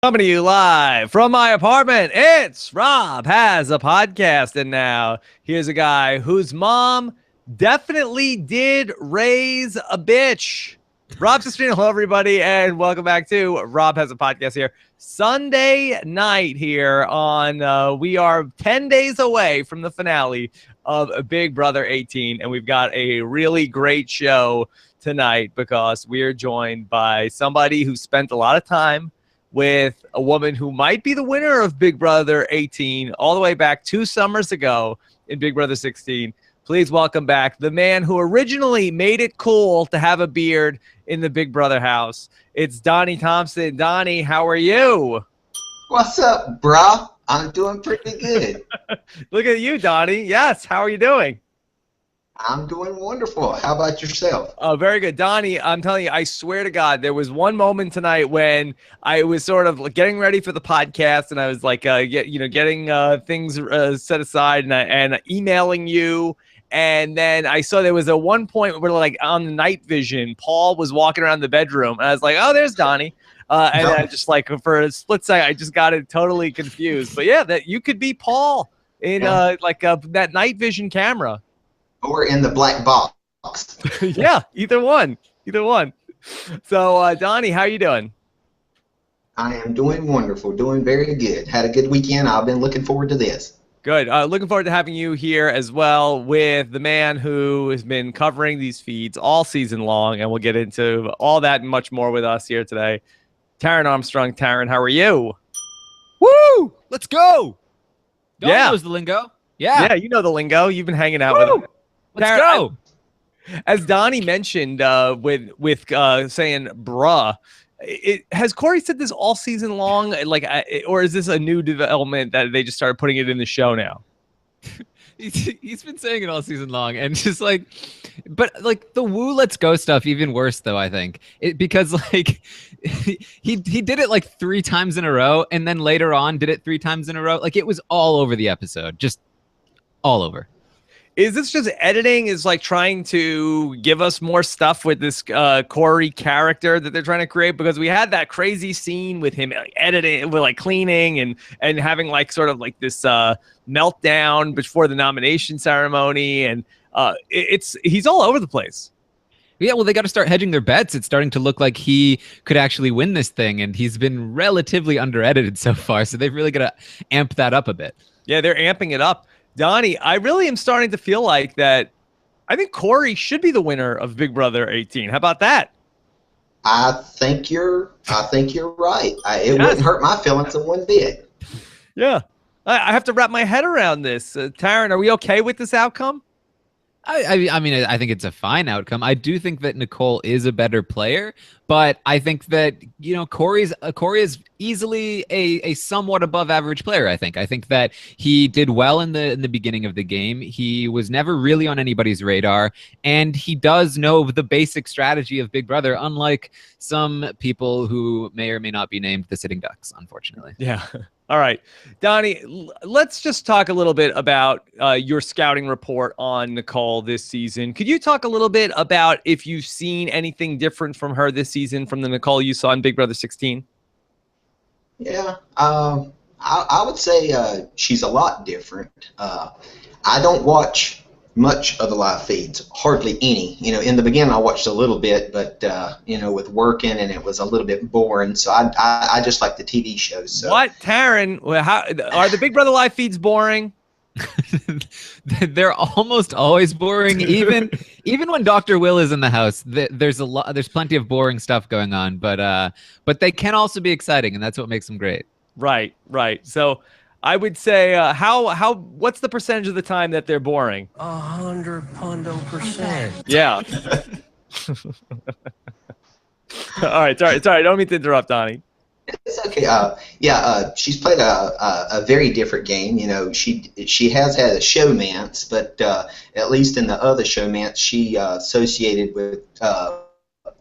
Coming to you live from my apartment, it's Rob Has a Podcast. And now here's a guy whose mom definitely did raise a bitch. Rob Sestino, hello everybody, and welcome back to Rob Has a Podcast here. Sunday night here on, we are 10 days away from the finale of Big Brother 18, and we've got a really great show tonight because we are joined by somebody who spent a lot of time with a woman who might be the winner of Big Brother 18 all the way back 2 summers ago in Big Brother 16. Please welcome back the man who originally made it cool to have a beard in the Big Brother house. It's Donny Thompson. Donny, how are you? What's up, brah? I'm doing pretty good. Look at you, Donny. Yes, how are you doing? I'm doing wonderful. How about yourself? Oh, very good. Donny, I'm telling you, I swear to God, there was one moment tonight when I was sort of getting ready for the podcast, and I was like, getting things set aside, and emailing you. And then I saw there was a one point where, like, on the night vision, Paul was walking around the bedroom, and I was like, oh, there's Donny. And I just, like, for a split second, I just got it totally confused. But yeah, that you could be Paul in that night vision camera. Or in the black box. Yeah, either one. So, Donny, how you doing? I am doing wonderful, doing very good. Had a good weekend. I've been looking forward to this. Good. Looking forward to having you here as well with the man who has been covering these feeds all season long, and we'll get into all that and much more with us here today. Taryn Armstrong. Taryn, how are you? Woo! Let's go! Donny knows the lingo. Yeah, you know the lingo. You've been hanging out with him. Let's go. As Donny mentioned, with saying "bruh," has Corey said this all season long? Or is this a new development that they just started putting it in the show now? He's been saying it all season long, and just but the "woo, let's go" stuff even worse though. I think because he did it like 3 times in a row, and then later on did it 3 times in a row. Like it was all over the episode, just all over. Is this just editing? Is like trying to give us more stuff with this Corey character that they're trying to create? Because we had that crazy scene with him editing, with like cleaning and having like sort of like this meltdown before the nomination ceremony, and he's all over the place. Yeah, well, they got to start hedging their bets. It's starting to look like he could actually win this thing, and he's been relatively under-edited so far, so they've really got to amp that up a bit. Yeah, they're amping it up. Donny, I really am starting to feel like that I think Corey should be the winner of Big Brother 18. How about that? I think you're right. It wouldn't hurt my feelings in one bit. Yeah. I have to wrap my head around this. Taryn, are we okay with this outcome? I mean, I think it's a fine outcome. I do think that Nicole is a better player, but I think that, Corey is easily a somewhat above average player. I think that he did well in the beginning of the game. He was never really on anybody's radar, and he does know the basic strategy of Big Brother, unlike some people who may or may not be named the Sitting Ducks, unfortunately. Yeah. All right, Donny, let's just talk a little bit about your scouting report on Nicole this season. Could you talk a little bit about if you've seen anything different from her this season from the Nicole you saw in Big Brother 16? Yeah, I would say she's a lot different. I don't watch much of the live feeds, hardly any. In the beginning I watched a little bit, but with working, and it was a little bit boring. So I just like the TV shows. So. What, Taryn? How are the Big Brother live feeds boring? They're almost always boring. Even when Dr. Will is in the house, there's plenty of boring stuff going on. But they can also be exciting, and that's what makes them great. Right. So I would say, what's the percentage of the time that they're boring? 100%. Yeah. All right. Sorry. I don't mean to interrupt, Donny. It's okay. She's played a very different game. She has had a showmance, but at least in the other showmance, she associated with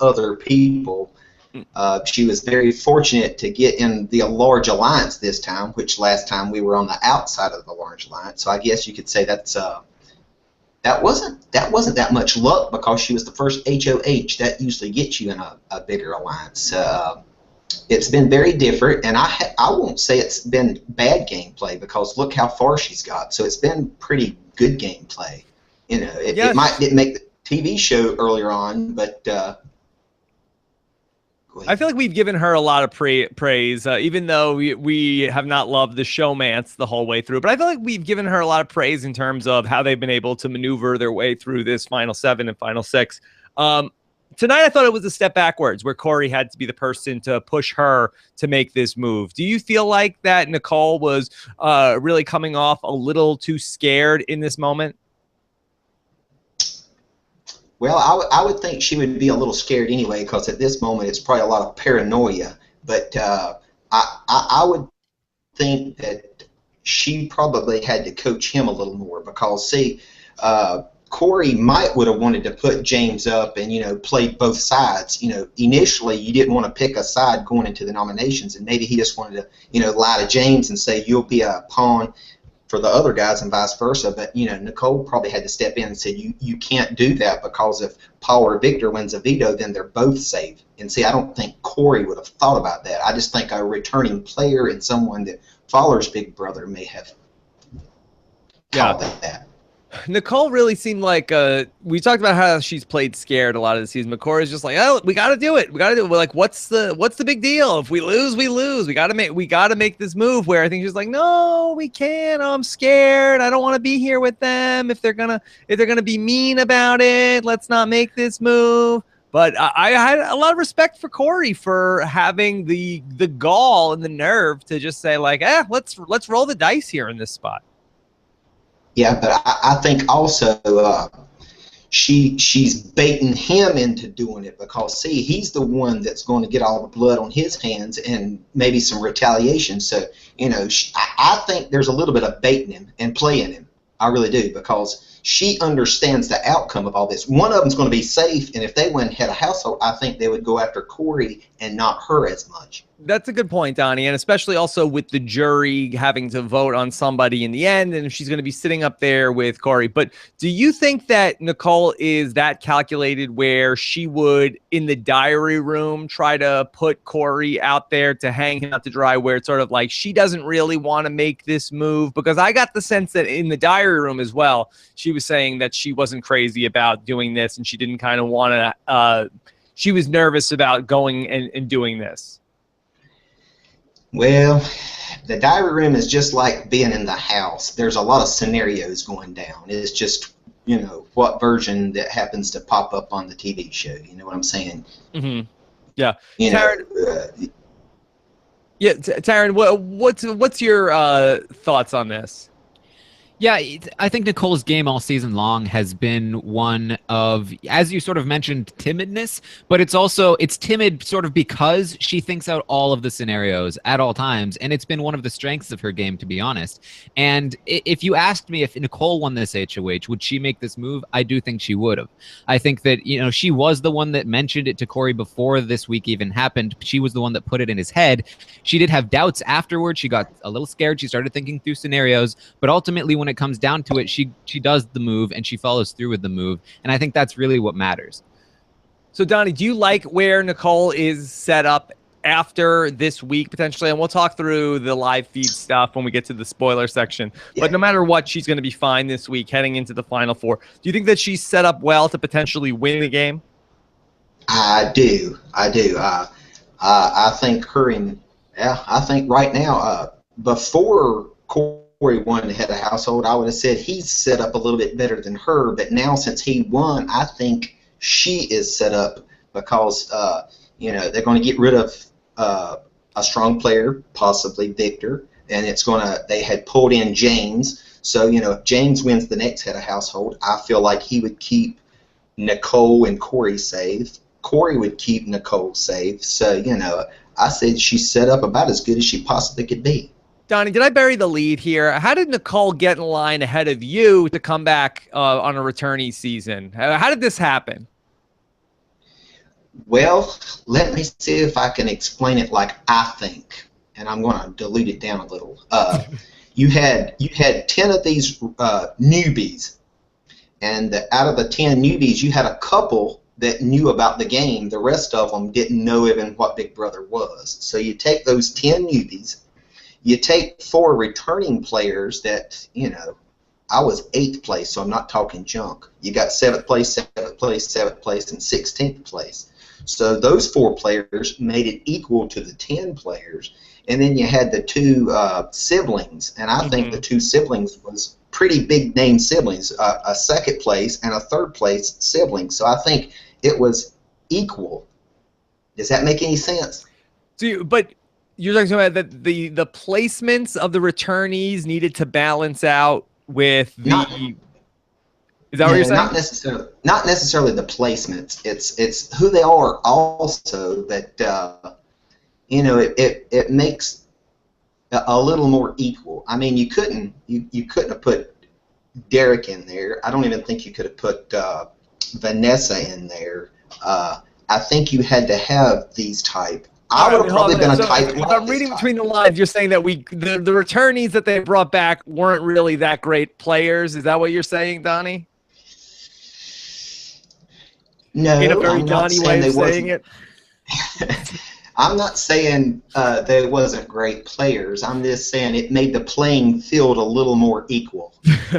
other people. She was very fortunate to get in the large alliance this time, which last time we were on the outside of the large alliance. So I guess you could say that wasn't that much luck, because she was the first HOH. That usually gets you in a bigger alliance. It's been very different, and I won't say it's been bad gameplay because look how far she's got. So it's been pretty good gameplay. You know, it might didn't make the TV show earlier on, but I feel like we've given her a lot of praise, even though we have not loved the showmance the whole way through. But I feel like we've given her a lot of praise in terms of how they've been able to maneuver their way through this final 7 and final 6. Tonight, I thought it was a step backwards where Corey had to be the person to push her to make this move. Do you feel like that Nicole was really coming off a little too scared in this moment? Well, I would think she would be a little scared anyway, because at this moment it's probably a lot of paranoia. But I would think that she probably had to coach him a little more, because see, Corey would have wanted to put James up and play both sides. Initially you didn't want to pick a side going into the nominations, and maybe he just wanted to lie to James and say you'll be a pawn for the other guys and vice versa. But Nicole probably had to step in and said you can't do that, because if Paul or Victor wins a veto, then they're both safe. And see, I don't think Corey would have thought about that. I just think a returning player and someone that Fowler's big brother may have thought that. Nicole really seemed like we talked about how she's played scared a lot of the season. But Corey's just like, oh, we got to do it. We got to do it. We're like, what's the big deal? If we lose, we lose. We got to make this move. Where I think she's like, no, we can't. I'm scared. I don't want to be here with them. If they're gonna be mean about it, let's not make this move. But I had a lot of respect for Corey for having the gall and the nerve to just say like, let's roll the dice here in this spot. Yeah, but I think also she's baiting him into doing it, because, see, he's the one that's going to get all the blood on his hands and maybe some retaliation. So, I think there's a little bit of baiting him and playing him. I really do, because she understands the outcome of all this. One of them's going to be safe, and if they went head of household, I think they would go after Corey and not her as much. That's a good point, Donnie, and especially also with the jury having to vote on somebody in the end, and if she's going to be sitting up there with Corey. But do you think that Nicole is that calculated where she would, in the diary room, try to put Corey out there to hang him out to dry, where it's sort of like she doesn't really want to make this move? Because I got the sense that in the diary room as well, she was saying that she wasn't crazy about doing this, and she didn't kind of want to, she was nervous about going and doing this. Well, the diary room is just like being in the house. There's a lot of scenarios going down. It's just, what version that happens to pop up on the TV show. You know what I'm saying? Mm-hmm. Yeah. Taryn, Taryn, what's your thoughts on this? Yeah, I think Nicole's game all season long has been one of, as you sort of mentioned, timidness, but it's timid sort of because she thinks out all of the scenarios at all times, and it's been one of the strengths of her game, to be honest. And if you asked me if Nicole won this HOH, would she make this move? I do think she would have. I think that, she was the one that mentioned it to Corey before this week even happened. She was the one that put it in his head. She did have doubts afterwards. She got a little scared. She started thinking through scenarios, but ultimately when it comes down to it, she does the move and she follows through with the move, and I think that's really what matters. So Donnie, do you like where Nicole is set up after this week potentially? And we'll talk through the live feed stuff when we get to the spoiler section. Yeah. But no matter what, she's going to be fine this week heading into the Final Four. Do you think that she's set up well to potentially win the game? I do. I think I think right now, before Corey won the head of household, I would have said he's set up a little bit better than her. But now since he won, I think she is set up because, they're going to get rid of a strong player, possibly Victor, and they had pulled in James. So, if James wins the next head of household, I feel like he would keep Nicole and Corey safe. Corey would keep Nicole safe. So, I said she's set up about as good as she possibly could be. Donnie, did I bury the lead here? How did Nicole get in line ahead of you to come back on a returnee season? How did this happen? Well, let me see if I can explain it like I think, and I'm going to dilute it down a little. You had 10 of these newbies, and out of the 10 newbies, you had a couple that knew about the game. The rest of them didn't know even what Big Brother was. So you take those 10 newbies, you take 4 returning players that, you know, I was 8th place, so I'm not talking junk. You got 7th place, 7th place, 7th place, and 16th place. So those 4 players made it equal to the 10 players. And then you had the 2 siblings, and I think the 2 siblings was pretty big name siblings, a 2nd place and a 3rd place sibling. So I think it was equal. Does that make any sense? So, but you're talking about that the placements of the returnees needed to balance out with the. Is that what you're saying? Not necessarily the placements. It's who they are also that you know, it makes a little more equal. I mean, you couldn't have put Derek in there. I don't even think you could have put Vanessa in there. I think you had to have these type. I would have probably been a type. If I'm reading between the lines, you're saying that the returnees that they brought back weren't really that great players. Is that what you're saying, Donnie? No, in a very Donnie way of saying it. I'm not saying they wasn't great players. I'm just saying it made the playing field a little more equal.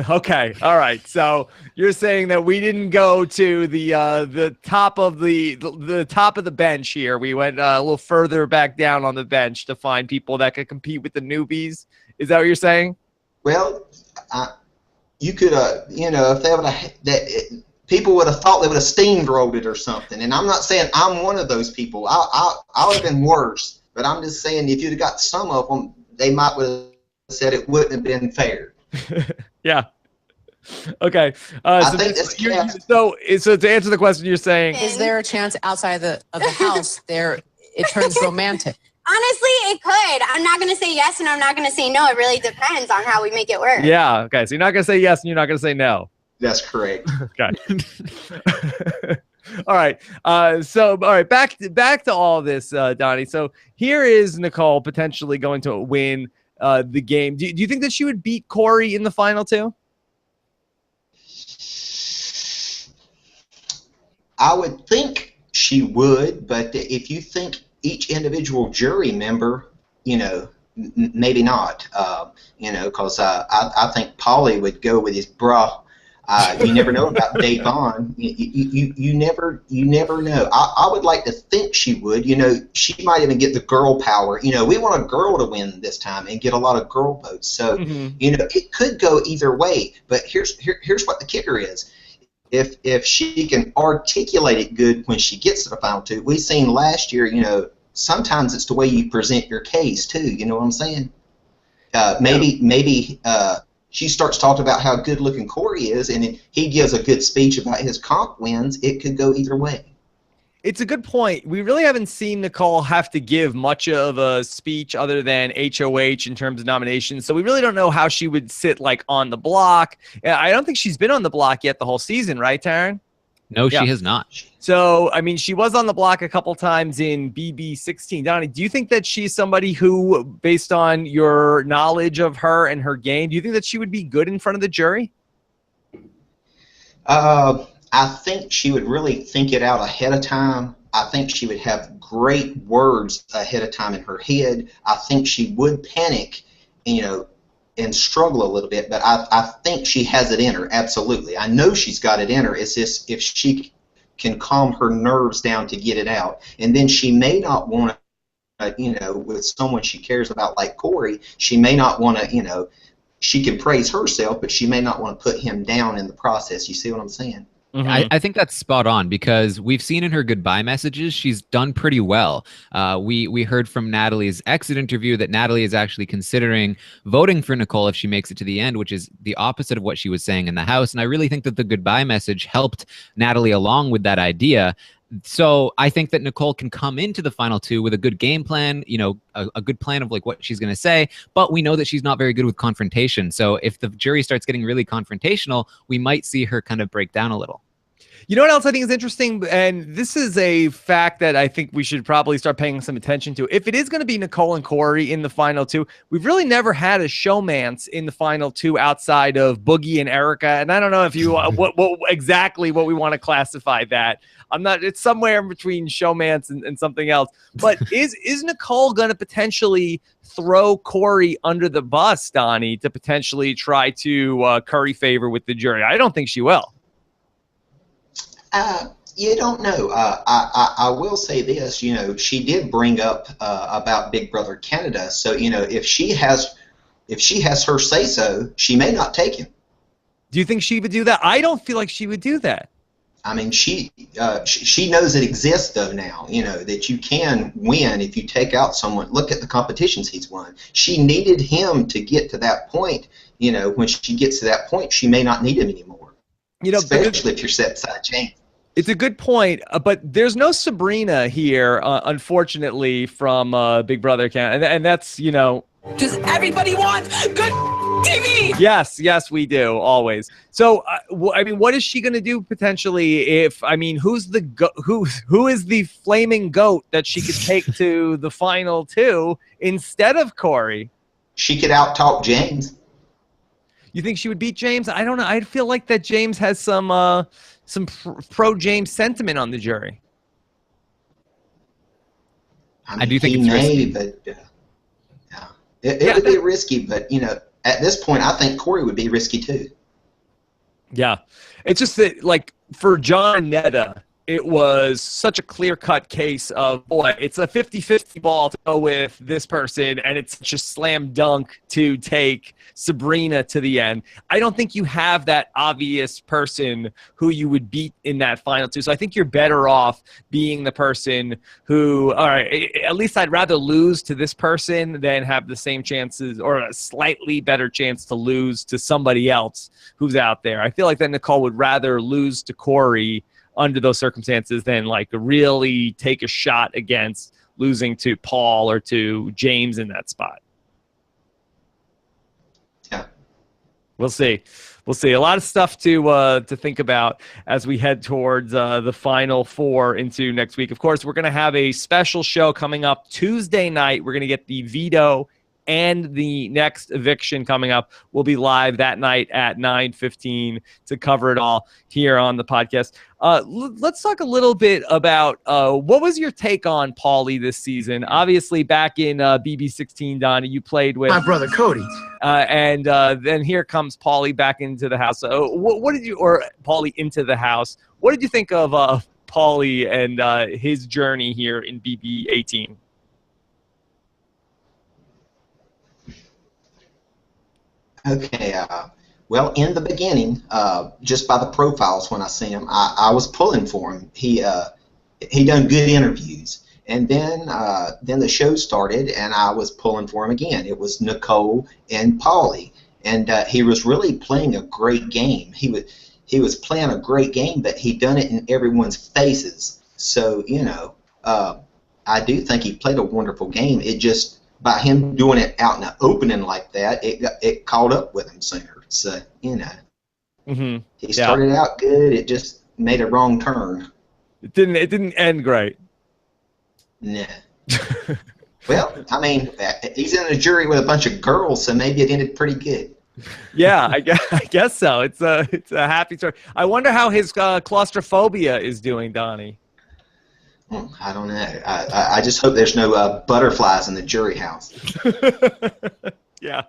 Okay, all right. So you're saying that we didn't go to the top of the top of the bench here. We went a little further back down on the bench to find people that could compete with the newbies. Is that what you're saying? Well, you could, you know, if they would have people would have thought they would have steamrolled it or something. And I'm not saying I'm one of those people. I would have been worse. But I'm just saying if you'd have got some of them, they might have said it wouldn't have been fair. Yeah. Okay. I think so to answer the question, you're saying, is there a chance outside of the house there it turns romantic? Honestly, it could. I'm not going to say yes and I'm not going to say no. It really depends on how we make it work. Yeah. Okay. So you're not going to say yes and you're not going to say no. That's correct. Okay. All right. So, all right. Back to all this, Donnie. So here is Nicole potentially going to win the game. Do you think that she would beat Corey in the final 2? I would think she would, but if you think each individual jury member, you know, maybe not. You know, because I think Paulie would go with his bra. You never know about Dave Vaughn. You never know. I would like to think she would. You know, she might even get the girl power. You know, we want a girl to win this time and get a lot of girl votes. So you know, it could go either way. But here's what the kicker is. If she can articulate it good when she gets to the final 2, we seen last year. You know, sometimes it's the way you present your case too. You know what I'm saying? Maybe. She starts talking about how good-looking Corey is, and he gives a good speech about his comp wins. It could go either way. It's a good point. We really haven't seen Nicole have to give much of a speech other than HOH in terms of nominations, so we really don't know how she would sit like on the block. I don't think she's been on the block yet the whole season, right, Taryn? No, she has not. So, I mean, she was on the block a couple times in BB18. Donnie, do you think that she's somebody who, based on your knowledge of her and her game, do you think that she would be good in front of the jury? I think she would really think it out ahead of time. I think she would have great words ahead of time in her head. I think she would panic, you know, and struggle a little bit, but I think she has it in her, absolutely. I know she's got it in her. It's just if she can calm her nerves down to get it out. And then she may not want to, you know, with someone she cares about like Corey, she may not want to, you know, she can praise herself, but she may not want to put him down in the process. You see what I'm saying? I think that's spot on because we've seen in her goodbye messages she's done pretty well. We heard from Natalie's exit interview that Natalie is actually considering voting for Nicole if she makes it to the end, which is the opposite of what she was saying in the house. And I really think that the goodbye message helped Natalie along with that idea. So I think that Nicole can come into the final 2 with a good game plan, you know, a good plan of like what she's going to say, but we know that she's not very good with confrontation. So if the jury starts getting really confrontational, we might see her kind of break down a little. You know what else I think is interesting? And this is a fact that I think we should probably start paying some attention to. If it is going to be Nicole and Corey in the final two, we've really never had a showmance in the final two outside of Boogie and Erica. And I don't know if you what exactly what we want to classify that. It's somewhere in between showmance and something else. But is Nicole going to potentially throw Corey under the bus, Donnie, to potentially try to curry favor with the jury? I don't think she will. You don't know. I will say this. She did bring up about Big Brother Canada. So if she has her say so, she may not take him. Do you think she would do that? I don't feel like she would do that. I mean, she knows it exists though now. That you can win if you take out someone. Look at the competitions he's won. She needed him to get to that point. When she gets to that point, she may not need him anymore. Especially if you're set beside James. It's a good point, but there's no Sabrina here, unfortunately, from Big Brother Canada, and that's Does everybody want good TV? Yes, we do always. So, what is she going to do potentially? Who is the flaming goat that she could take to the final two instead of Corey? She could out-talk James. You think she would beat James? I don't know. I feel like that James has some pro-James sentiment on the jury. I do think he it's may, risky. But it would be risky. But at this point, I think Corey would be risky too. Yeah, it's just that, like, for John and Netta, it was such a clear-cut case of, boy, it's a 50-50 ball to go with this person, and it's such a slam dunk to take Sabrina to the end. I don't think you have that obvious person who you would beat in that final two. So I think you're better off being the person who, all right, at least I'd rather lose to this person than have the same chances or a slightly better chance to lose to somebody else who's out there. I feel like that Nicole would rather lose to Corey under those circumstances than like really take a shot against losing to Paul or to James in that spot. Yeah. We'll see. A lot of stuff to think about as we head towards the final four into next week. Of course, we're going to have a special show coming up Tuesday night. We're going to get the veto and the next eviction coming up. We'll be live that night at 9:15 to cover it all here on the podcast. Let's talk a little bit about what was your take on Paulie this season? Obviously, back in BB18, Donny, you played with My brother Cody. and then here comes Paulie back into the house. What did you, or Paulie into the house? What did you think of Paulie and his journey here in BB18? Okay. Well, in the beginning, just by the profiles when I see him, I was pulling for him. He done good interviews, and then the show started, and I was pulling for him again. It was Nicole and Paulie, and he was really playing a great game. He was playing a great game, but he done it in everyone's faces. So I do think he played a wonderful game. It just, by him doing it out in the opening like that, it caught up with him sooner. So, he started out good. It just made a wrong turn. It didn't end great. Nah. Well, I mean, he's in a jury with a bunch of girls, so maybe it ended pretty good. Yeah, I guess so. It's a happy story. I wonder how his claustrophobia is doing, Donnie. I don't know. I just hope there's no butterflies in the jury house. Yeah.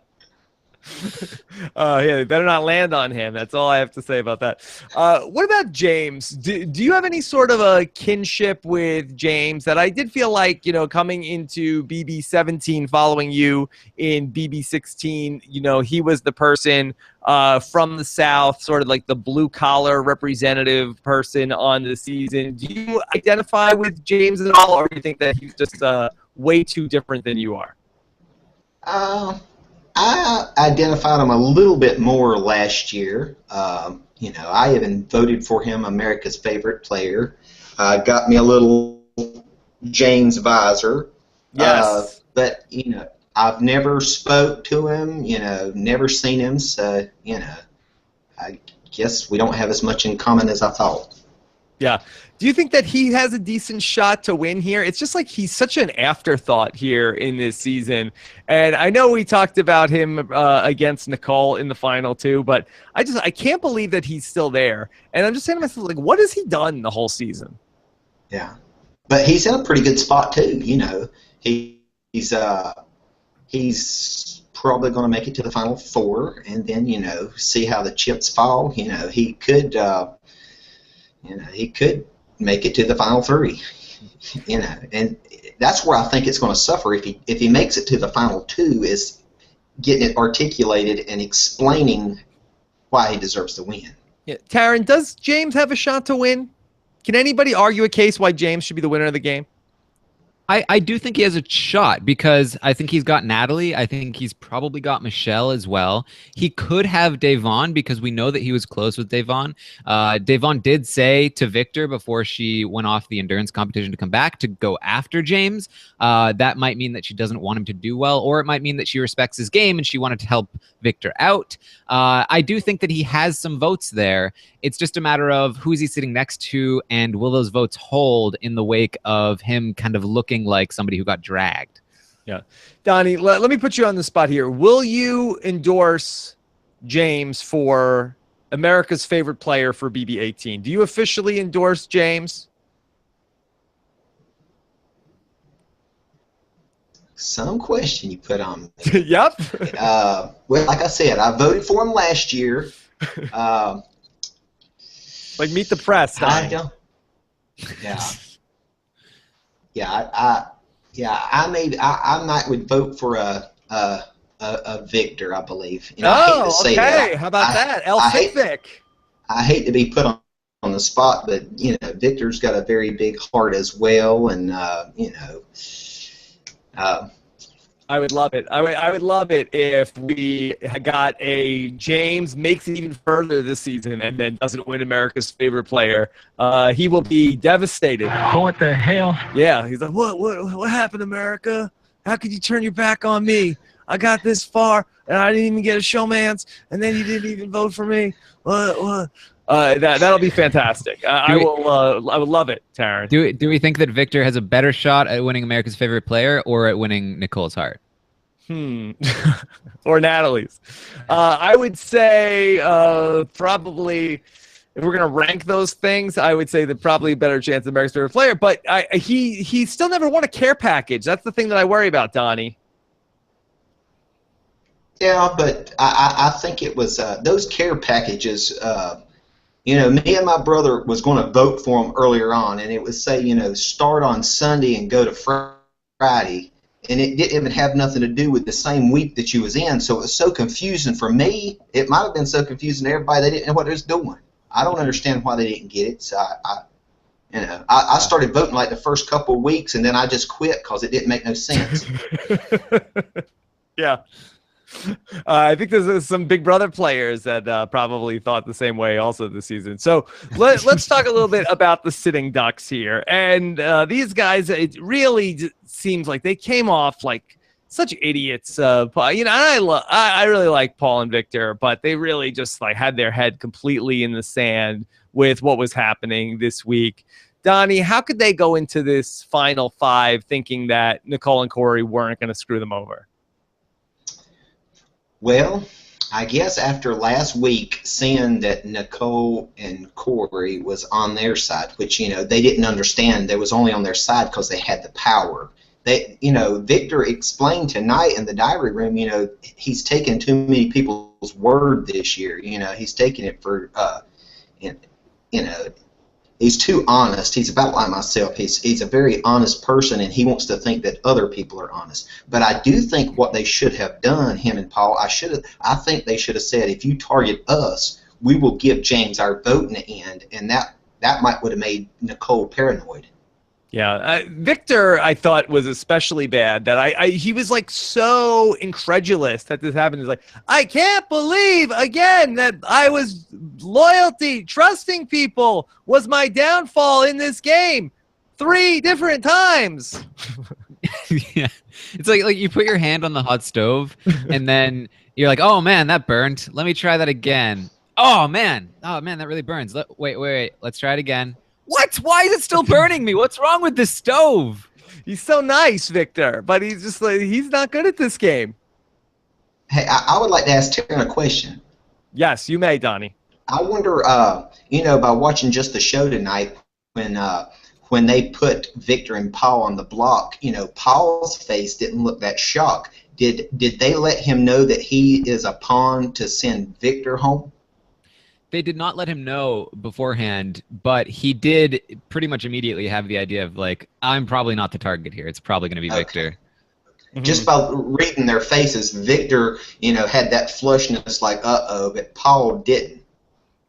Yeah, they better not land on him. That's all I have to say about that. What about James? Do you have any sort of a kinship with James? That I did feel like, coming into BB17, following you in BB16, he was the person from the South, sort of like the blue-collar representative person on the season. Do you identify with James at all, or do you think that he's just way too different than you are? I identified him a little bit more last year. I even voted for him America's favorite player. Got me a little James visor. Yes. But, I've never spoke to him, never seen him. So, I guess we don't have as much in common as I thought. Yeah. Do you think that he has a decent shot to win here? It's just like he's such an afterthought here in this season. And I know we talked about him against Nicole in the final too, but I can't believe that he's still there. And I'm just saying to myself, like, what has he done the whole season? Yeah. But he's in a pretty good spot too, He's probably going to make it to the Final Four, and then see how the chips fall. He could make it to the Final Three. And that's where I think it's going to suffer if he makes it to the Final Two, is getting it articulated and explaining why he deserves to win. Yeah. Taryn, does James have a shot to win? Can anybody argue a case why James should be the winner of the game? I do think he has a shot because I think he's got Natalie. I think he's probably got Michelle as well. He could have Devon because we know that he was close with Devon. Devon did say to Victor before she went off the endurance competition to come back to go after James. That might mean that she doesn't want him to do well, or it might mean that she respects his game and she wanted to help Victor out. I do think that he has some votes there. It's just a matter of who is he sitting next to, and will those votes hold in the wake of him kind of looking like somebody who got dragged. Yeah. Donnie, let me put you on the spot here. Will you endorse James for America's favorite player for BB18? Do you officially endorse James? Some question you put on me. Yep. Well, like I said, I voted for him last year. Like, meet the press. I don't. Yeah. I might vote for a Victor, I believe. I hate to say okay. that. How about that? I hate to be put on the spot, but Victor's got a very big heart as well, and I would love it. I would love it if we got a James makes it even further this season and then doesn't win America's favorite player. He will be devastated. What the hell? Yeah, he's like, what happened, America? How could you turn your back on me? I got this far and I didn't even get a showmance, and then you didn't even vote for me. What? That'll be fantastic. I would love it, Taryn. Do we think that Victor has a better shot at winning America's favorite player or at winning Nicole's heart? Or Natalie's? I would say probably, if we're gonna rank those things, I would say that probably a better chance of America's favorite player. But he still never won a care package. That's the thing that I worry about, Donnie. Yeah, but I think it was those care packages. Me and my brother was going to vote for them earlier on, and it would say, start on Sunday and go to Friday, and it didn't even have nothing to do with the same week that you was in, so it was so confusing for me. It might have been so confusing to everybody, they didn't know what they was doing. I don't understand why they didn't get it, so I started voting like the first couple of weeks, and then I just quit because it didn't make no sense. Yeah. I think there's some Big Brother players that probably thought the same way also this season. So let's talk a little bit about the sitting Ducks here. And these guys, it really seems like they came off like such idiots. I really like Paul and Victor, but they really just like had their head completely in the sand with what was happening this week. Donnie, how could they go into this final five thinking that Nicole and Corey weren't going to screw them over? Well, I guess after last week, seeing that Nicole and Corey was on their side, which, they didn't understand, they was only on their side because they had the power. Victor explained tonight in the diary room, he's taken too many people's word this year. He's taking it for, he's too honest. He's about like myself. He's a very honest person, and he wants to think that other people are honest. But I do think what they should have done, him and Paul, I think they should have said, if you target us, we will give James our vote in the end, and that would have made Nicole paranoid. Yeah, Victor, I thought, was especially bad. That he was like so incredulous that this happened. He's like, I can't believe again that I was loyalty, trusting people was my downfall in this game 3 different times. Yeah, it's like you put your hand on the hot stove and then you're like, oh man, that burned. Let me try that again. Oh man, that really burns. Wait. Let's try it again. What? Why is it still burning me? What's wrong with this stove? He's so nice, Victor, but he's just like, he's not good at this game. Hey, I would like to ask Taryn a question. Yes, you may, Donnie. I wonder, by watching just the show tonight, when they put Victor and Paul on the block, Paul's face didn't look that shocked. Did they let him know that he is a pawn to send Victor home? They did not let him know beforehand, but he did pretty much immediately have the idea of like, I'm probably not the target here. It's probably going to be Victor. Just by reading their faces, Victor, had that flushness like, uh-oh, but Paul didn't.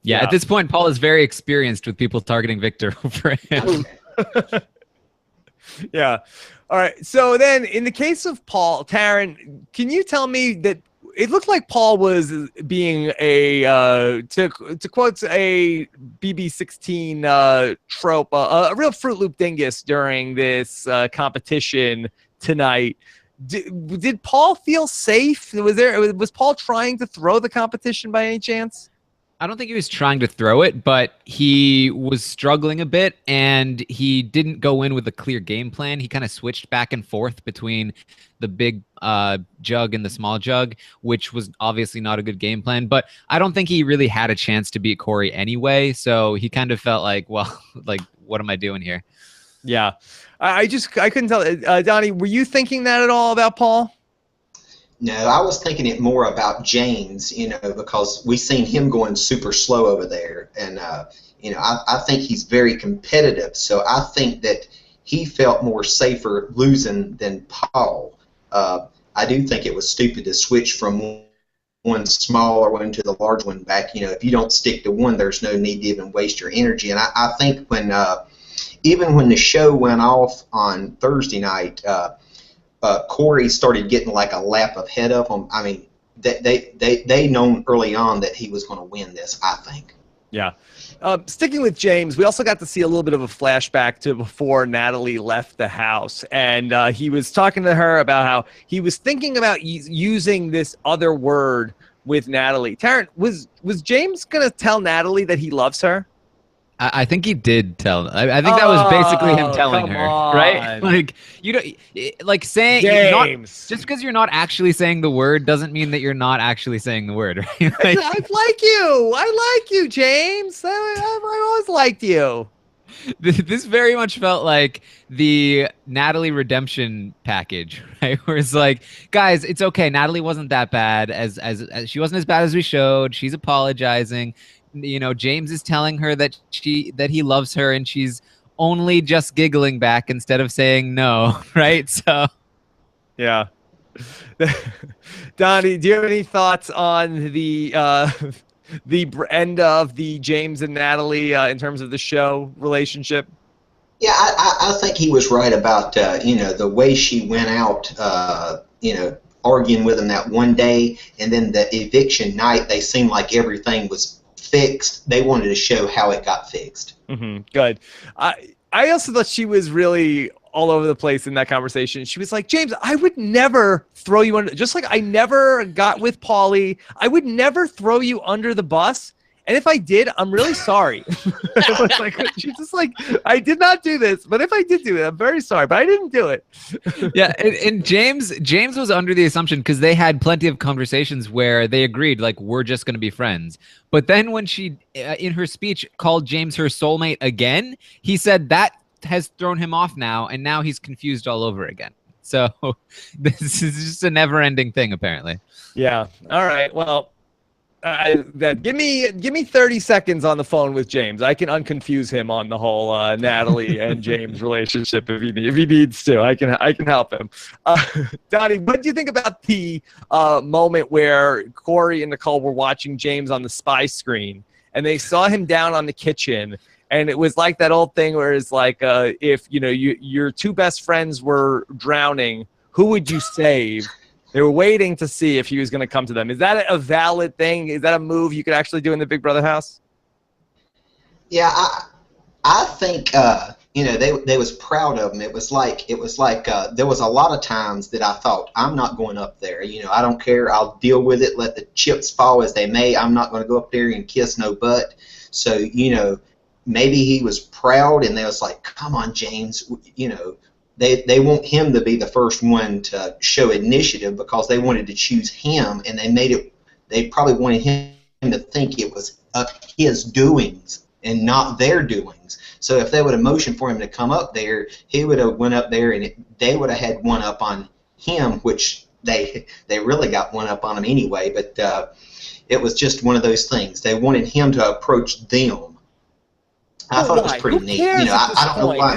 Yeah, at this point, Paul is very experienced with people targeting Victor over him. Yeah. All right. So then in the case of Paul, Taryn, can you tell me that it looked like Paul was being to quote a BB18 trope, a real Fruit Loop dingus during this competition tonight. Did Paul feel safe? Was Paul trying to throw the competition by any chance? I don't think he was trying to throw it, but he was struggling a bit, and he didn't go in with a clear game plan. He kind of switched back and forth between the big jug and the small jug, which was obviously not a good game plan. But I don't think he really had a chance to beat Corey anyway, so he kind of felt like, well, like, what am I doing here? Yeah. I couldn't tell. Donnie, were you thinking that at all about Paul? No, I was thinking it more about James, because we seen him going super slow over there. And, I think he's very competitive. So I think that he felt more safer losing than Paul. I do think it was stupid to switch from one smaller one to the large one back. If you don't stick to one, there's no need to even waste your energy. And I think even when the show went off on Thursday night, Corey started getting like a lap ahead of him. I mean, they known early on that he was going to win this, I think. Yeah. Sticking with James, we also got to see a little bit of a flashback to before Natalie left the house. And he was talking to her about how he was thinking about using this other word with Natalie. Taryn, was James going to tell Natalie that he loves her? I think he did tell. I think that was basically him telling her, right? Like, like saying James. Just because you're not actually saying the word doesn't mean that you're not actually saying the word, right? Like, I like you, James. I've always liked you. This very much felt like the Natalie redemption package, right? Where it's like, guys, it's okay. Natalie wasn't that bad as she wasn't as bad as we showed. She's apologizing. James is telling her that he loves her, and she's only just giggling back instead of saying no, right? So, yeah. Donnie, do you have any thoughts on the end of the James and Natalie in terms of the show relationship? Yeah, I think he was right about the way she went out, arguing with him that one day, and then the eviction night. They seemed like everything was fixed. They wanted to show how it got fixed. Good. I also thought she was really all over the place in that conversation. She was like, James, I would never throw you under, just like I never got with Paulie. I would never throw you under the bus. And if I did, I'm really sorry. She's just like, I did not do this, but if I did do it, I'm very sorry, but I didn't do it. Yeah, and James was under the assumption, because they had plenty of conversations where they agreed, like, we're just going to be friends. But then when she, in her speech, called James her soulmate again, he said that has thrown him off now, and now he's confused all over again. So this is just a never-ending thing, apparently. Yeah. All right. Well, give me 30 seconds on the phone with James. I can unconfuse him on the whole Natalie and James relationship if he needs to. I can help him. Donnie, what do you think about the moment where Corey and Nicole were watching James on the spy screen, and they saw him down on the kitchen, and it was like that old thing where it's like, if your two best friends were drowning, who would you save? They were waiting to see if he was going to come to them. Is that a valid thing? Is that a move you could actually do in the Big Brother house? Yeah, I think they was proud of him. It was like there was a lot of times that I thought, I'm not going up there. I don't care. I'll deal with it. Let the chips fall as they may. I'm not going to go up there and kiss no butt. So maybe he was proud, and they was like, come on, James, you know, they want him to be the first one to show initiative because they wanted to choose him, and they probably wanted him to think it was his doings and not their doings. So if they would have motioned for him to come up there, he would have went up there, and they would have had one up on him, which they really got one up on him anyway. But it was just one of those things. They wanted him to approach them. I thought it was pretty neat. You know, I don't know why.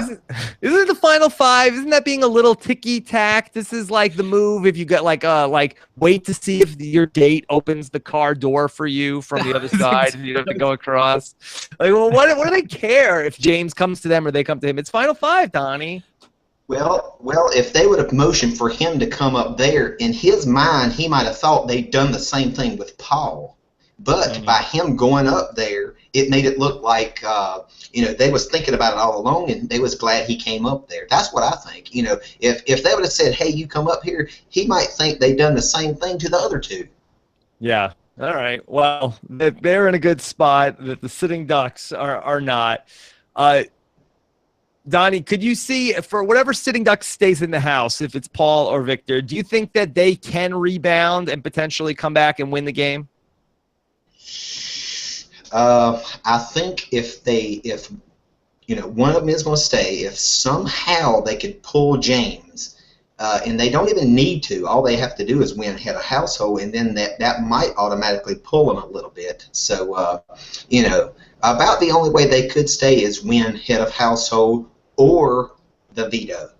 Isn't it the final five? Isn't that being a little ticky tack? This is like the move if you get like wait to see if your date opens the car door for you from the other side and you have to go across. Like, well, what do they care if James comes to them or they come to him? It's final five, Donnie. Well, if they would have motioned for him to come up there, in his mind, he might have thought they'd done the same thing with Paul. But by him going up there, it made it look like, you know, they was thinking about it all along, and they was glad he came up there. That's what I think. You know, if they would have said, hey, you come up here, he might think they done the same thing to the other two. Yeah. All right. Well, they're in a good spot. That the sitting ducks are not. Donnie, could you see, for whatever sitting duck stays in the house, if it's Paul or Victor, do you think that they can rebound and potentially come back and win the game? I think if you know, one of them is going to stay, if somehow they could pull James, and they don't even need to, all they have to do is win head of household, and then that might automatically pull them a little bit. So, you know, about the only way they could stay is win head of household or the veto.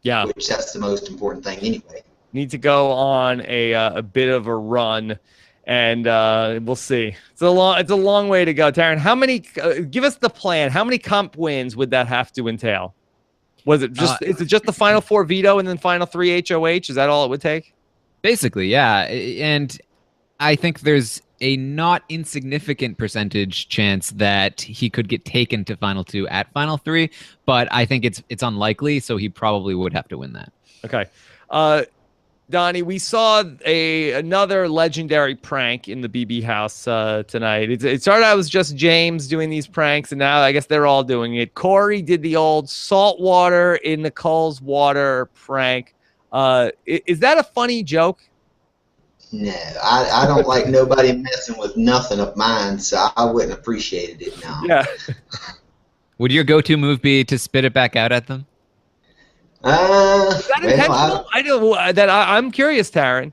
Yeah. Which that's the most important thing anyway. Need to go on a bit of a run. And we'll see. It's a long way to go. Taryn, how many? Give us the plan. How many comp wins would that have to entail? Was it just? Is it just the final four veto and then final three HOH? Is that all it would take? Basically, yeah. And I think there's a not insignificant percentage chance that he could get taken to final two at final three, but I think it's unlikely. So he probably would have to win that. Okay. Donnie, we saw another legendary prank in the BB house tonight. It started out as just James doing these pranks, and now I guess they're all doing it. Corey did the old salt water in Nicole's water prank. Is that a funny joke? No, I don't like nobody messing with nothing of mine, so I wouldn't appreciate it now. Yeah. Would your go-to move be to spit it back out at them? Is that intentional? I'm curious, Taryn.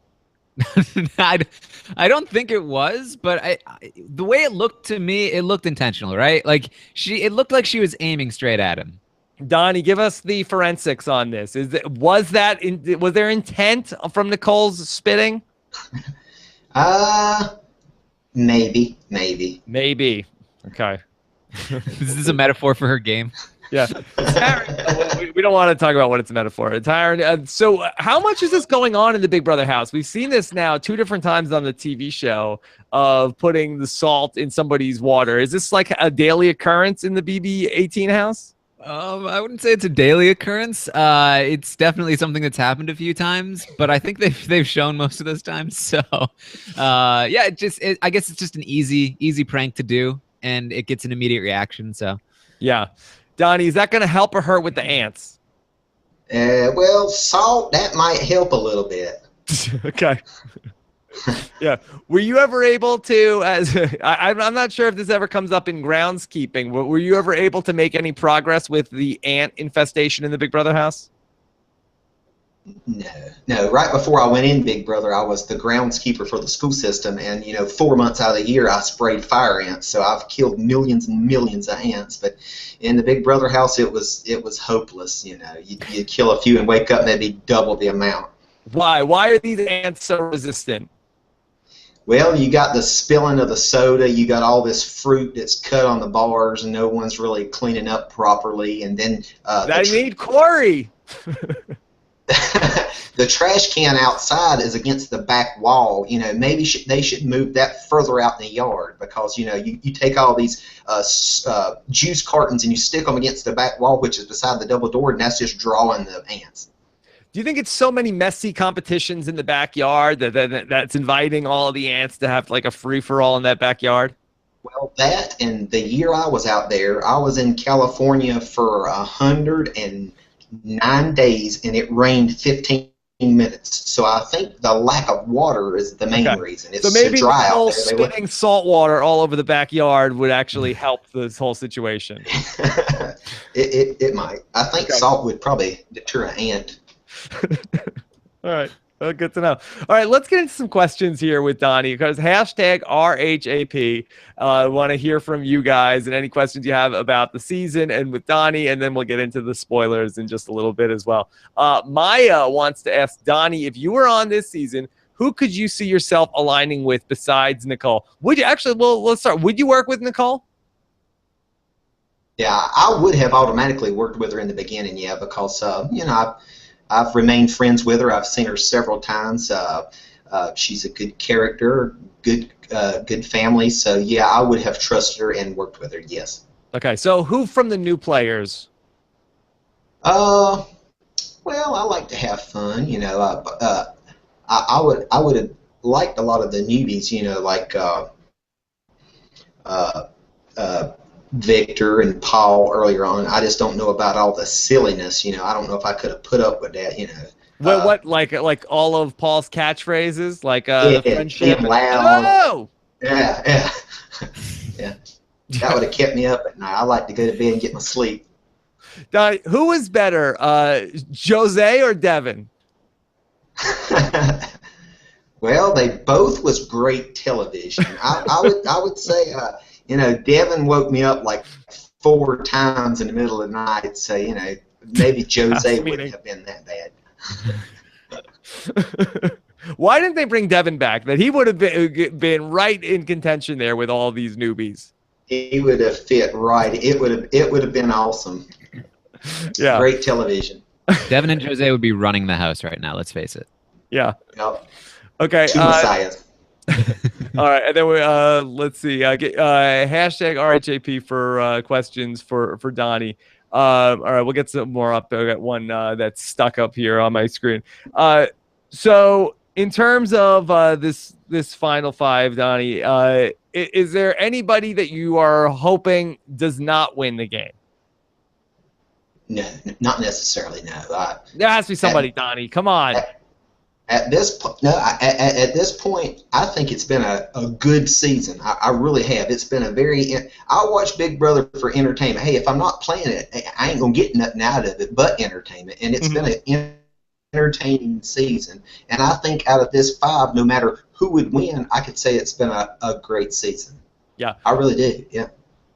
I don't think it was, but the way it looked to me, it looked intentional, right? Like it looked like she was aiming straight at him. Donnie, give us the forensics on this. Was there intent from Nicole's spitting? Maybe. Okay. Is this a metaphor for her game? Yeah. Taryn, we don't want to talk about what it's a metaphor. Taryn, so how much is this going on in the Big Brother house? We've seen this now 2 different times on the TV show of putting the salt in somebody's water. Is this like a daily occurrence in the BB18 house? I wouldn't say it's a daily occurrence. It's definitely something that's happened a few times, but I think they've shown most of those times. So, yeah, I guess it's just an easy prank to do, and it gets an immediate reaction. So, yeah. Donnie, is that going to help or hurt with the ants? Well, salt, that might help a little bit. Okay. Yeah. Were you ever able to, I'm not sure if this ever comes up in groundskeeping, were you ever able to make any progress with the ant infestation in the Big Brother house? No. Right before I went in Big Brother, I was the groundskeeper for the school system, and 4 months out of the year I sprayed fire ants, so I've killed millions and millions of ants. But in the Big Brother house, it was hopeless. You'd kill a few and wake up, and they'd be double the amount. Why? Why are these ants so resistant? Well, you got the spilling of the soda, you got all this fruit that's cut on the bars, and no one's really cleaning up properly, and then I need Corey. The trash can outside is against the back wall. Maybe they should move that further out in the yard, because you take all these juice cartons and you stick them against the back wall, which is beside the double door, and that's just drawing the ants. Do you think it's so many messy competitions in the backyard that's inviting all of the ants to have like a free-for-all in that backyard? Well, that and the year I was out there, I was in California for 109 days, and it rained 15 minutes. So I think the lack of water is the main reason. It's so maybe so dry Nicole out there. spitting salt water all over the backyard would actually help this whole situation. It might. I think salt would probably deter an ant. All right. Well, good to know. All right, let's get into some questions here with Donny, because hashtag RHAP. I want to hear from you guys and any questions you have about the season and with Donny, and then we'll get into the spoilers in just a little bit as well. Maya wants to ask Donny, if you were on this season, who could you see yourself aligning with besides Nicole? Would you actually, well, let's start. Would you work with Nicole? Yeah, I would have automatically worked with her in the beginning, yeah, because, you know, I've remained friends with her. I've seen her several times. She's a good character, good family. So, yeah, I would have trusted her and worked with her, yes. Okay, so who from the new players? Well, I like to have fun, you know. I would have liked a lot of the newbies, you know, like Victor and Paul earlier on. I just don't know about all the silliness, you know. I don't know if I could have put up with that, you know. What like all of Paul's catchphrases, like the friendship? Loud. Oh! Yeah. Yeah. That would have kept me up at night. I like to go to bed and get my sleep. Donny, who is better, Jose or Devin? Well, they both was great television. I would say, you know, Devin woke me up like 4 times in the middle of the night. So, you know, maybe Jose wouldn't have been that bad. Why didn't they bring Devin back? That he would have been right in contention there with all these newbies. He would have fit right. It would have been awesome. Yeah, great television. Devin and Jose would be running the house right now. Let's face it. Yeah. Yep. Okay. Two messiahs. All right, and then we let's see. Hashtag RHAP for questions for Donny. All right, we'll get some more up. I got one that's stuck up here on my screen. So in terms of this final 5, Donny, is there anybody that you are hoping does not win the game? No, not necessarily. No. There has to be somebody, Donny. Come on. At this point, I think it's been a good season. I really have. It's been a very. I watch Big Brother for entertainment. Hey, if I'm not playing it, I ain't gonna get nothing out of it but entertainment. And it's been an entertaining season. And I think out of this 5, no matter who would win, I could say it's been a great season. Yeah, I really do. Yeah.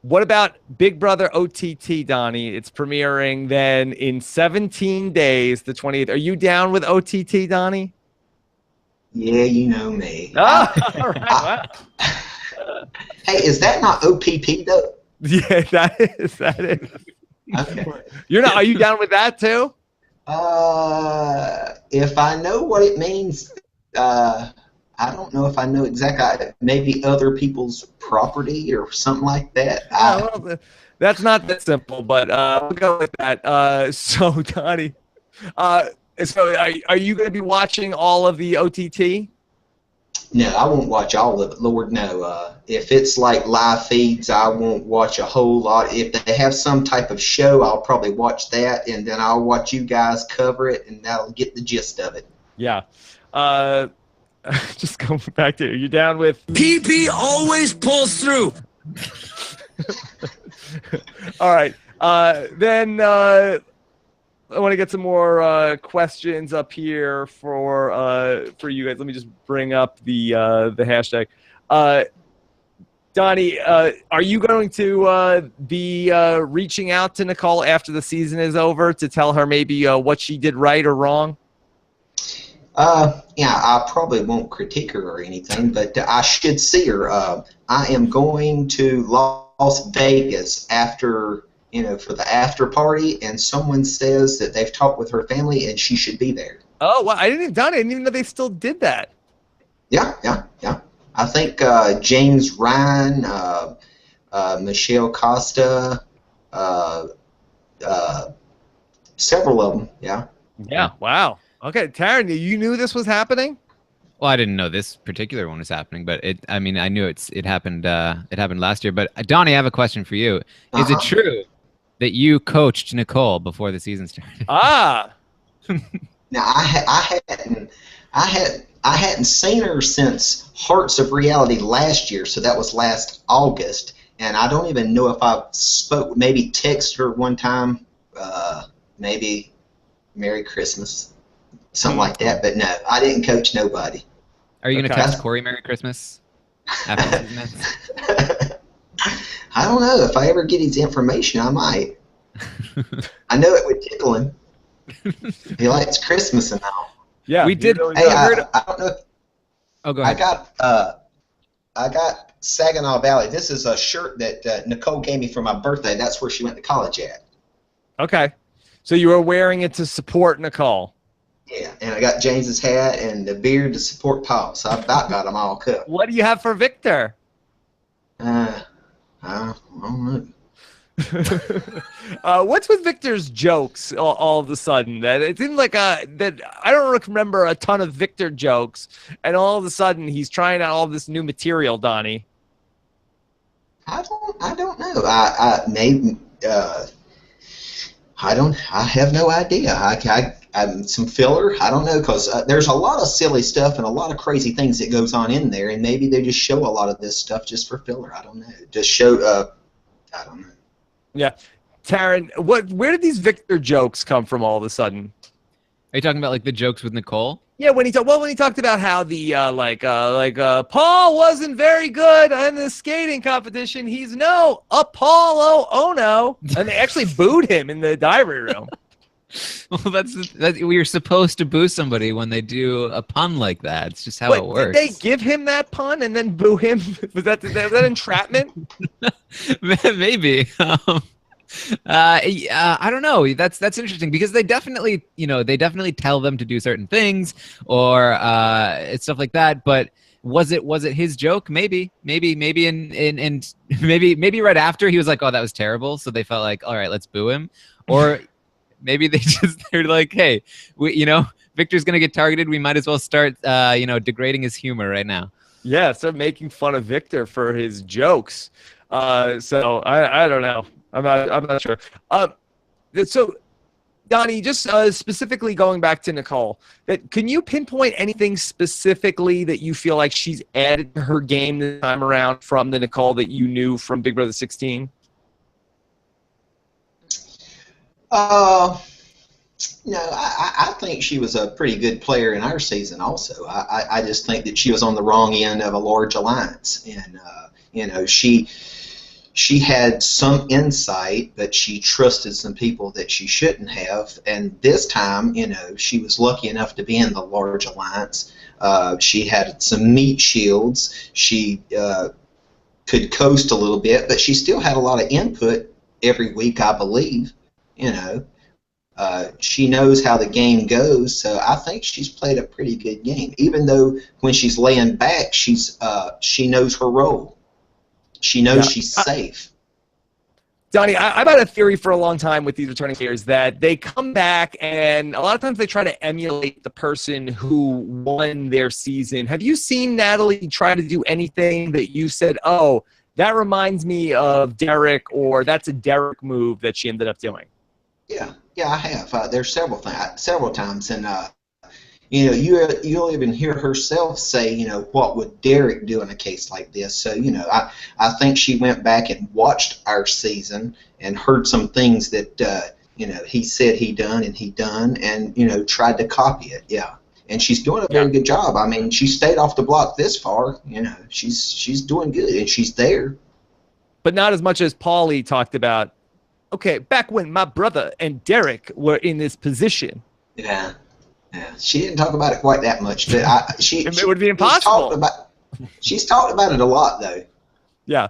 What about Big Brother OTT, Donny? It's premiering then in 17 days, the 28th. Are you down with OTT, Donny? Yeah, you know me. Oh, all right. Wow. Hey, is that not OPP though? Yeah, that is. Okay. You're not. Are you down with that too? If I know what it means, I don't know if I know exactly. Maybe other people's property or something like that. Well, that's not that simple, but we'll go with that. So, Donny, so are you going to be watching all of the OTT? No, I won't watch all of it. Lord, no. If it's like live feeds, I won't watch a whole lot. If they have some type of show, I'll probably watch that, and then I'll watch you guys cover it, and that'll get the gist of it. Yeah. Just going back to you down with PP always pulls through. all right. Then I want to get some more questions up here for you guys. Let me just bring up the hashtag. Donny, are you going to be reaching out to Nicole after the season is over to tell her maybe what she did right or wrong? Yeah, I probably won't critique her or anything, but I should see her. I am going to Las Vegas after, for the after party, and someone says that they've talked with her family and she should be there. Oh, well, I didn't even know they still did that. Yeah. I think James Ryan, Michelle Costa, several of them, yeah. Yeah, wow. Okay, Taryn, you knew this was happening? Well, I didn't know this particular one was happening, but I mean, I knew it happened. It happened last year. But Donnie, I have a question for you. Is it true that you coached Nicole before the season started? Ah. Now I hadn't seen her since Hearts of Reality last year, so that was last August, and I don't even know if I spoke, maybe texted her one time, maybe Merry Christmas, something like that. But no, I didn't coach nobody. Are you going to text Corey Merry Christmas after the season ends? I don't know. If I ever get his information, I might. I know it would tickle him. He likes Christmas and all. Yeah, we did. Hey, I don't know. Oh, go ahead. I got Saginaw Valley. This is a shirt that Nicole gave me for my birthday. That's where she went to college at. Okay, so you were wearing it to support Nicole. Yeah, and I got James's hat and the beard to support Paul. So I about got them all cut. What do you have for Victor? I don't know. What's with Victor's jokes all of a sudden? That it seemed like that I don't remember a ton of Victor jokes, and all of a sudden he's trying out all this new material, Donnie. I don't know. I have no idea. I'm some filler. I don't know, because there's a lot of silly stuff and a lot of crazy things that goes on in there, and maybe they just show a lot of this stuff just for filler. I don't know. Just show. I don't know. Yeah, Taryn, where did these Victor jokes come from all of a sudden? Are you talking about like the jokes with Nicole? Yeah, when he talked about how the Paul wasn't very good in the skating competition. He's no Apollo Ono, and they actually booed him in the diary room. Well, that's we're supposed to boo somebody when they do a pun like that. It's just how it works. Did they give him that pun and then boo him? Was that entrapment? Maybe. I don't know. That's interesting because they definitely tell them to do certain things or stuff like that. But was it his joke? Maybe and maybe right after he was like, oh, that was terrible. So they felt like, all right, let's boo him. Or maybe they're like, hey, Victor's gonna get targeted. We might as well start degrading his humor right now. Yeah, start making fun of Victor for his jokes. So I don't know. I'm not sure. So, Donnie, just specifically going back to Nicole, can you pinpoint anything specifically that you feel like she's added to her game this time around from the Nicole that you knew from Big Brother 16? I think she was a pretty good player in our season also. I just think that she was on the wrong end of a large alliance. And, she had some insight, but she trusted some people that she shouldn't have. And this time, she was lucky enough to be in the large alliance. She had some meat shields. She could coast a little bit, but she still had a lot of input every week, I believe. She knows how the game goes, so I think she's played a pretty good game. Even though when she's laying back, she knows her role. She knows she's safe. Donnie, I've had a theory for a long time with these returning players that they come back and a lot of times they try to emulate the person who won their season. Have you seen Natalie try to do anything that you said, oh, that reminds me of Derek, or that's a Derek move that she ended up doing? Yeah, I have. There's several times, and you'll even hear herself say, what would Derek do in a case like this? So, I think she went back and watched our season and heard some things that he said he done, and tried to copy it. Yeah, and she's doing a very good job. I mean, she stayed off the block this far. She's doing good, and she's there. But not as much as Paulie talked about. Okay, back when my brother and Derek were in this position. Yeah, she didn't talk about it quite that much, but it would be impossible. She's talked about it a lot, though. Yeah.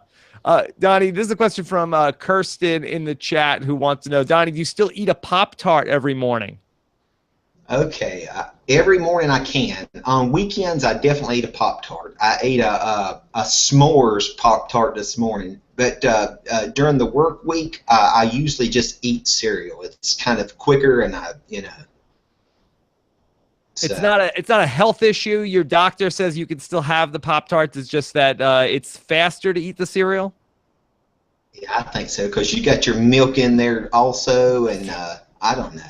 Donnie, this is a question from Kirsten in the chat who wants to know, Donnie, do you still eat a Pop-Tart every morning? Okay, every morning I can. On weekends, I definitely eat a Pop-Tart. I ate a s'mores Pop-Tart this morning. But during the work week, I usually just eat cereal. It's kind of quicker, and So, It's not a health issue. Your doctor says you can still have the Pop-Tarts. It's just that it's faster to eat the cereal. yeah, I think so, because you got your milk in there also, and I don't know.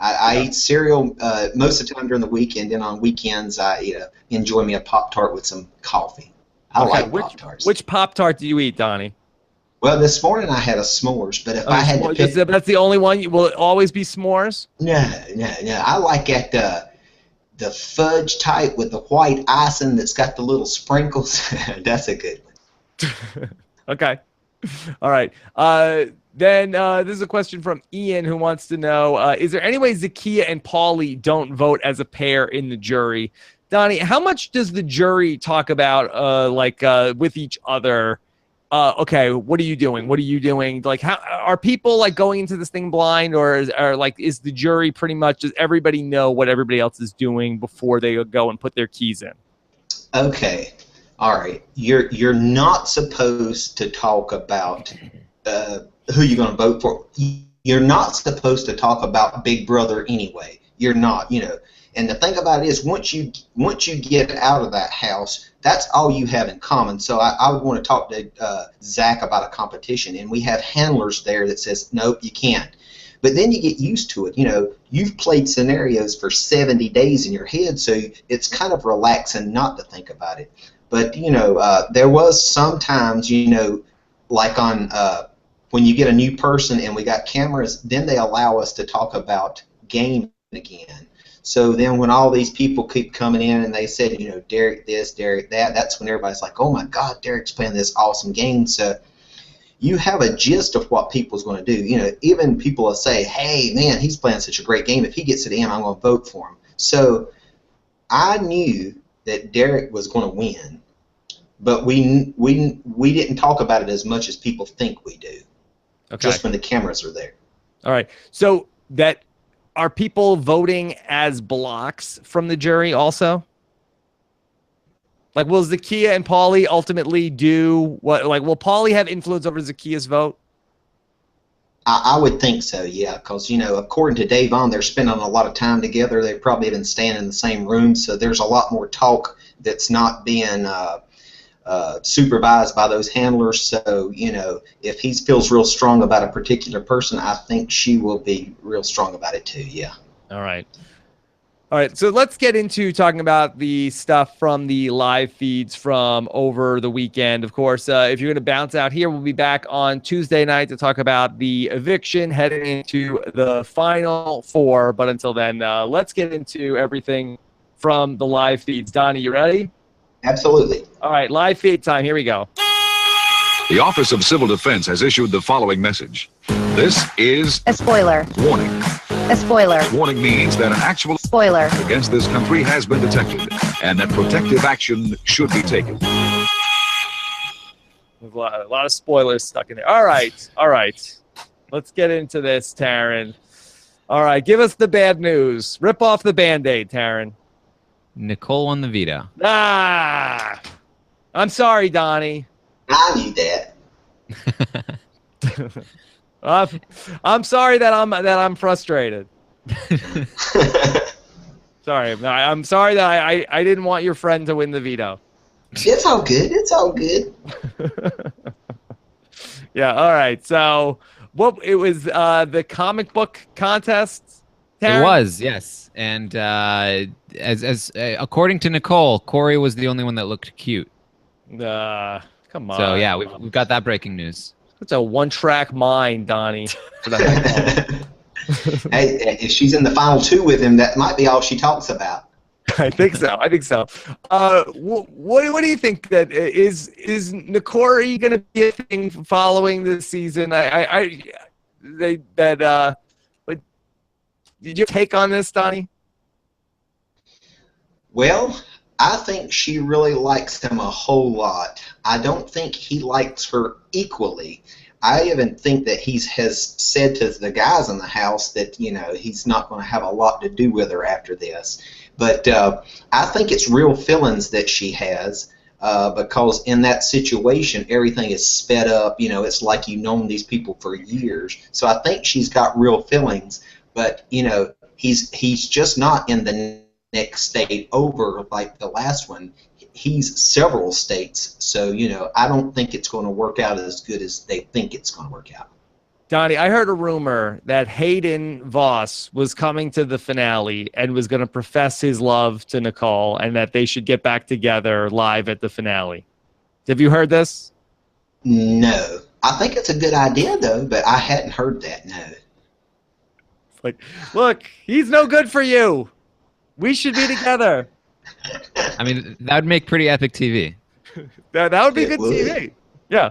I eat cereal most of the time during the weekend, and on weekends I enjoy me a Pop-Tart with some coffee. I like Pop-Tarts. Which Pop-Tart do you eat, Donnie? Well, this morning I had a s'mores, but if I had to pick... That's the only one? Will it always be s'mores? No. I like the fudge type with the white icing that's got the little sprinkles. That's a good one. Okay. All right. Then this is a question from Ian who wants to know, is there any way Zakiya and Paulie don't vote as a pair in the jury? Donnie, how much does the jury talk about with each other? Okay, what are you doing? What are you doing? Like, how are people like going into this thing blind, or is the jury pretty much, does everybody know what everybody else is doing before they go and put their keys in? Okay, all right. You're not supposed to talk about who you're going to vote for. You're not supposed to talk about Big Brother anyway. You're not, And the thing about it is, once you get out of that house, that's all you have in common. So I would want to talk to Zach about a competition, and we have handlers there that says, nope, you can't. But then you get used to it. You've played scenarios for 70 days in your head, so it's kind of relaxing not to think about it. But, there was sometimes, like on when you get a new person and we got cameras, then they allow us to talk about game again. So then when all these people keep coming in and they said, Derek this, Derek that, that's when everybody's like, oh my God, Derek's playing this awesome game. So you have a gist of what people's going to do. Even people will say, hey, man, he's playing such a great game. If he gets it in, I'm going to vote for him. So I knew that Derek was going to win, but we didn't talk about it as much as people think we do. Okay. Just when the cameras are there. All right. So are people voting as blocks from the jury also? Like, will Zakiya and Paulie ultimately do what? Like, will Paulie have influence over Zakiya's vote? I would think so, yeah, because, according to Dave they're spending a lot of time together. They probably even stand in the same room, so there's a lot more talk that's not being supervised by those handlers. So, if he feels real strong about a particular person, I think she will be real strong about it too, yeah. All right. So let's get into talking about the stuff from the live feeds from over the weekend. Of course, if you're going to bounce out here, we'll be back on Tuesday night to talk about the eviction heading into the Final Four. But until then, let's get into everything from the live feeds. Donnie, you ready? Absolutely. All right, live feed time. Here we go. The Office of Civil Defense has issued the following message. This is a spoiler. Warning. A spoiler. Warning means that an actual spoiler against this country has been detected and that protective action should be taken. A lot of spoilers stuck in there. All right. Let's get into this, Taryn. All right, give us the bad news. Rip off the Band-Aid, Taryn. Nicole won the veto. I'm sorry, Donnie. I knew that. I'm sorry that I'm frustrated. Sorry, I'm sorry that I didn't want your friend to win the veto. It's all good. It's all good. Yeah. All right. So, it was the comic book contest. Taryn? It was, yes. And as according to Nicole, Corey was the only one that looked cute. Come on. So yeah, we've got that breaking news. It's a one-track mind, Donnie. Hey, if she's in the final two with him, that might be all she talks about. I think so. What do you think? That is Nikori going to be a thing following this season? Did you take on this, Donnie? Well, I think she really likes him a whole lot. I don't think he likes her equally. I even think that he has said to the guys in the house that, he's not going to have a lot to do with her after this. But I think it's real feelings that she has because in that situation, everything is sped up. It's like you've known these people for years. So I think she's got real feelings. But, he's just not in the next state over like the last one. He's several states, so I don't think it's going to work out as good as they think it's going to work out. Donnie, I heard a rumor that Hayden Voss was coming to the finale and was going to profess his love to Nicole, and that they should get back together live at the finale. Have you heard this? No, I think it's a good idea though, but I hadn't heard that. No. It's like, look, he's no good for you. We should be together. I mean, that would make pretty epic TV. That would be good TV. Yeah.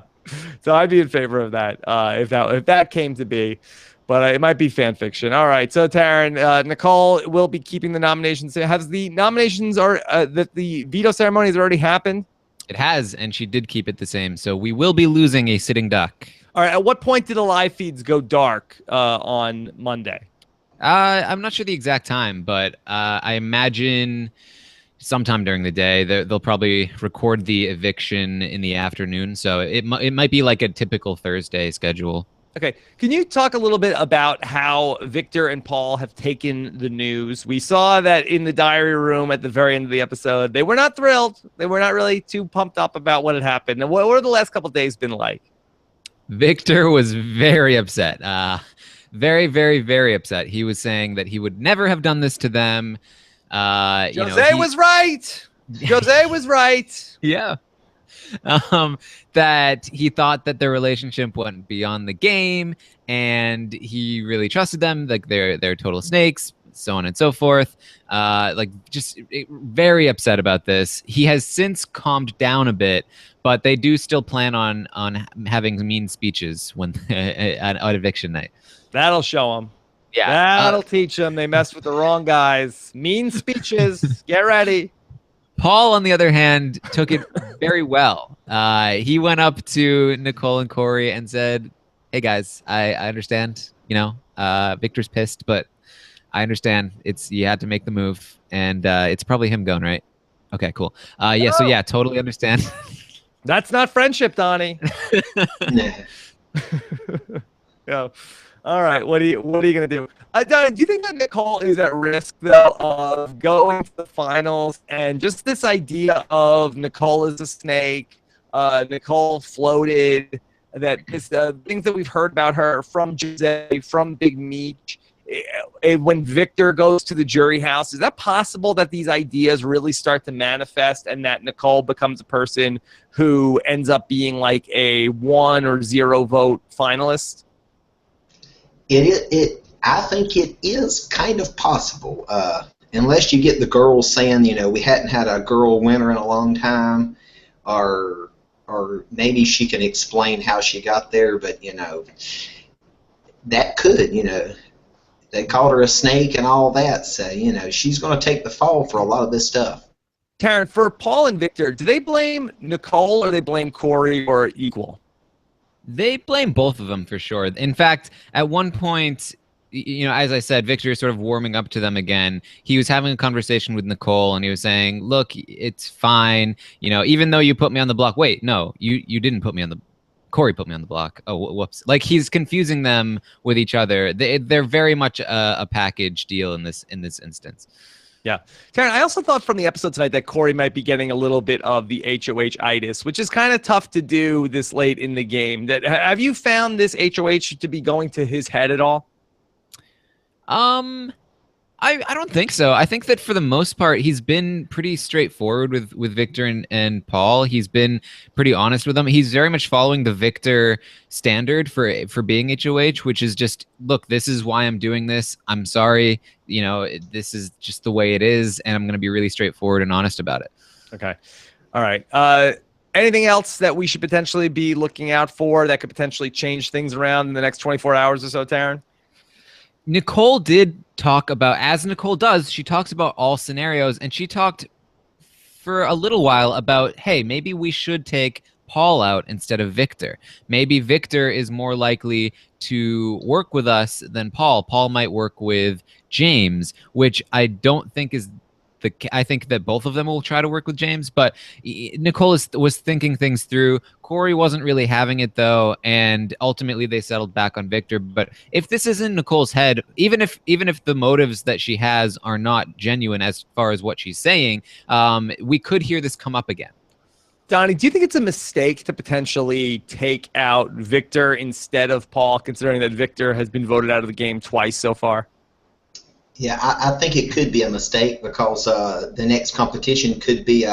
So I'd be in favor of that if that came to be, but it might be fan fiction. All right. So Taryn, Nicole will be keeping the nominations. Has the nominations the veto ceremony has already happened? It has, and she did keep it the same. So we will be losing a sitting duck. All right. At what point did the live feeds go dark on Monday? I'm not sure the exact time, but I imagine sometime during the day. They'll probably record the eviction in the afternoon, so it might be like a typical Thursday schedule. Okay. Can you talk a little bit about how Victor and Paul have taken the news? We saw that in the diary room at the very end of the episode. They were not thrilled. They were not really too pumped up about what had happened. And what have the last couple of days been like? Victor was very upset. Very, very, very upset. He was saying that he would never have done this to them. Jose was right. Jose was right. Yeah. That he thought that their relationship went beyond the game, and he really trusted them. Like they're total snakes, so on and so forth. Just very upset about this. He has since calmed down a bit, but they do still plan on having mean speeches when at eviction night. That'll show them. Yeah, that'll teach them. They messed with the wrong guys. Mean speeches. Get ready. Paul, on the other hand, took it very well. He went up to Nicole and Corey and said, "Hey guys, I understand. Victor's pissed, but I understand. You had to make the move, and it's probably him going, right? Okay, cool. Yeah, so yeah, totally understand." That's not friendship, Donnie. Yeah. All right. What are you gonna do? Donnie, do you think that Nicole is at risk though of going to the finals, and just this idea of Nicole is a snake, Nicole floated, that this things that we've heard about her from Jose, from Big Meech, when Victor goes to the jury house, is that possible that these ideas really start to manifest and that Nicole becomes a person who ends up being like a 1 or 0 vote finalist? I think it is kind of possible, unless you get the girls saying, we hadn't had a girl winner in a long time, or maybe she can explain how she got there, but that could, they called her a snake and all that, so she's going to take the fall for a lot of this stuff. Taryn, for Paul and Victor, do they blame Nicole or they blame Corey, or equal? They blame both of them for sure. In fact, at one point, as I said, Victor is sort of warming up to them again. He was having a conversation with Nicole, and he was saying, "Look, it's fine. Even though you put me on the block." Wait, no, you didn't put me on the. Corey put me on the block. Oh, whoops! Like he's confusing them with each other. They're very much a package deal in this instance. Yeah. Taryn, I also thought from the episode tonight that Corey might be getting a little bit of the HOH-itis, which is kind of tough to do this late in the game. Have you found this HOH to be going to his head at all? I don't think so. I think that for the most part, he's been pretty straightforward with Victor and Paul. He's been pretty honest with them. He's very much following the Victor standard for being HOH, which is just, look, this is why I'm doing this. I'm sorry. This is just the way it is, and I'm going to be really straightforward and honest about it. Okay. All right. Anything else that we should potentially be looking out for that could potentially change things around in the next 24 hours or so, Taryn? Nicole did talk about, as Nicole does, she talks about all scenarios, and she talked for a little while about, hey, maybe we should take Paul out instead of Victor. Maybe Victor is more likely to work with us than Paul. Paul might work with James, which I don't think is I think that both of them will try to work with James, but Nicole was thinking things through. Corey wasn't really having it though, and ultimately they settled back on Victor. But if this is in Nicole's head, even if the motives that she has are not genuine as far as what she's saying, we could hear this come up again. Donnie, do you think it's a mistake to potentially take out Victor instead of Paul, considering that Victor has been voted out of the game twice so far? Yeah, I think it could be a mistake because the next competition could be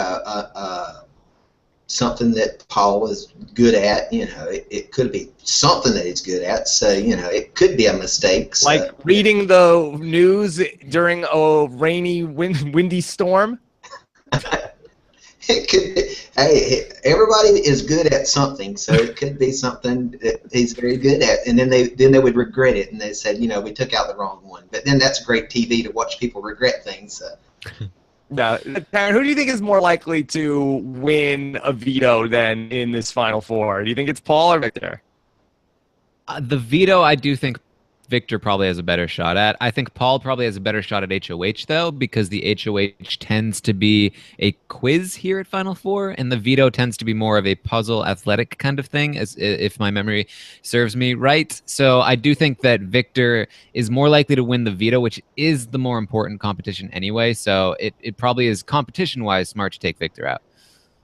something that Paul is good at. You know, it could be something that he's good at. So, you know, it could be a mistake. So, like reading the news during a rainy, windy storm? It could be. Hey, everybody is good at something, so it could be something that he's very good at, and then they would regret it, and they said, you know, we took out the wrong one. But then that's great TV to watch people regret things. So. No, Taryn, who do you think is more likely to win a veto then in this Final Four? Do you think it's Paul or Victor? The veto, I do think Victor probably has a better shot at. I think Paul probably has a better shot at HOH, though, because the HOH tends to be a quiz here at Final Four, and the veto tends to be more of a puzzle athletic kind of thing, as if my memory serves me right. So I do think that Victor is more likely to win the veto, which is the more important competition anyway. So it probably is competition-wise smart to take Victor out.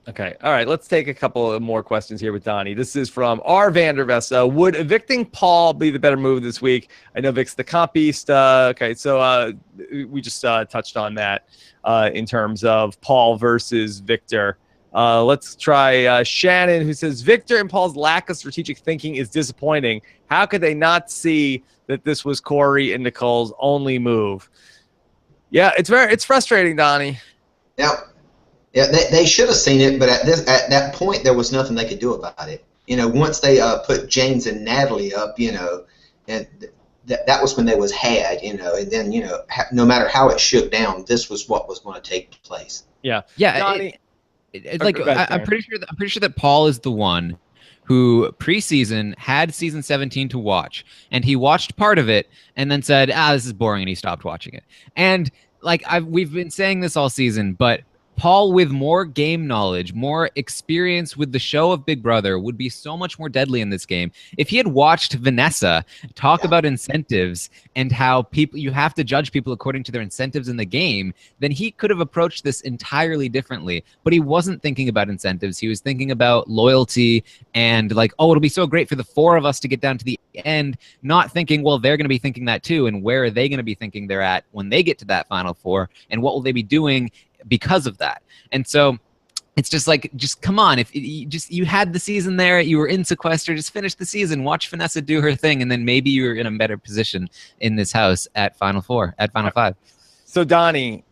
Okay. All right. Let's take a couple of more questions here with Donnie. This is from R. Vandervesta. Would evicting Paul be the better move this week? I know Vic's the comp beast. Okay. So we just touched on that in terms of Paul versus Victor. Let's try Shannon, who says, Victor and Paul's lack of strategic thinking is disappointing. How could they not see that this was Corey and Nicole's only move? Yeah, it's frustrating, Donnie. Yep. Yeah, they should have seen it, but at that point, there was nothing they could do about it. You know, once they put James and Natalie up, you know, and that was when they was had, you know, and then, you know, no matter how it shook down, this was what was going to take place. Yeah, yeah. Donnie, it's like I'm pretty sure that Paul is the one who preseason had season 17 to watch, and he watched part of it and then said, this is boring, and he stopped watching it. And like we've been saying this all season, but Paul, with more game knowledge, more experience with the show of Big Brother, would be so much more deadly in this game. If he had watched Vanessa talk about incentives and how you have to judge people according to their incentives in the game, then he could have approached this entirely differently. But he wasn't thinking about incentives. He was thinking about loyalty and like, oh, it'll be so great for the four of us to get down to the end, not thinking, well, they're going to be thinking that too, and where are they going to be thinking they're at when they get to that Final Four, and what will they be doing because of that. And so it's just like, just come on, if you had the season there, you were in sequester, just finish the season, watch Vanessa do her thing, and then maybe you're in a better position in this house at Final Four, at Final Five. So Donnie,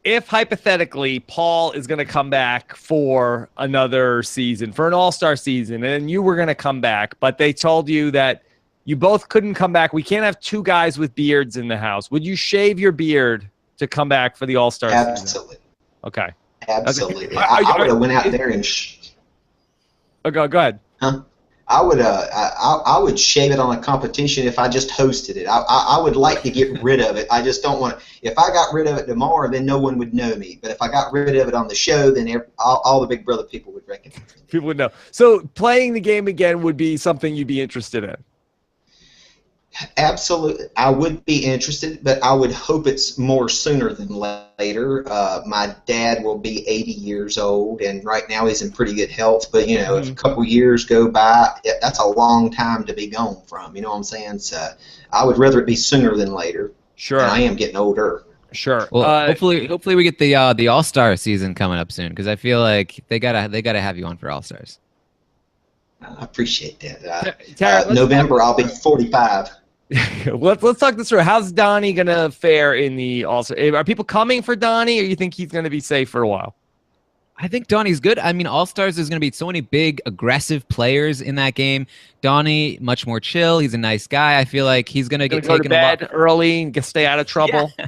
if hypothetically Paul is going to come back for another season, for an all-star season, and you were going to come back, but they told you that you both couldn't come back, we can't have two guys with beards in the house, would you shave your beard to come back for the all-star season? Absolutely. Okay. Absolutely. I would have went out there and. Go ahead. Huh? I would shave it on a competition if I just hosted it. I would like to get rid of it. I just don't want to. If I got rid of it tomorrow, then no one would know me. But if I got rid of it on the show, then all the Big Brother people would recognize me. People would know. So playing the game again would be something you'd be interested in. Absolutely. I would be interested, but I would hope it's more sooner than later. My dad will be 80 years old, and right now he's in pretty good health. But, you know, if a couple years go by, that's a long time to be gone from. You know what I'm saying? So I would rather it be sooner than later. Sure. And I am getting older. Sure. Well, hopefully we get the All-Star season coming up soon, because I feel like they gotta have you on for All-Stars. I appreciate that. Tara, November, I'll be 45. Let's talk this through. How's Donnie gonna fare in the All-Star? Are people coming for Donnie, or you think he's gonna be safe for a while? I think Donnie's good. I mean, All-Stars, there's going to be so many big, aggressive players in that game. Donnie, much more chill. He's a nice guy. I feel like he's going to get taken to bed early and stay out of trouble. Yeah.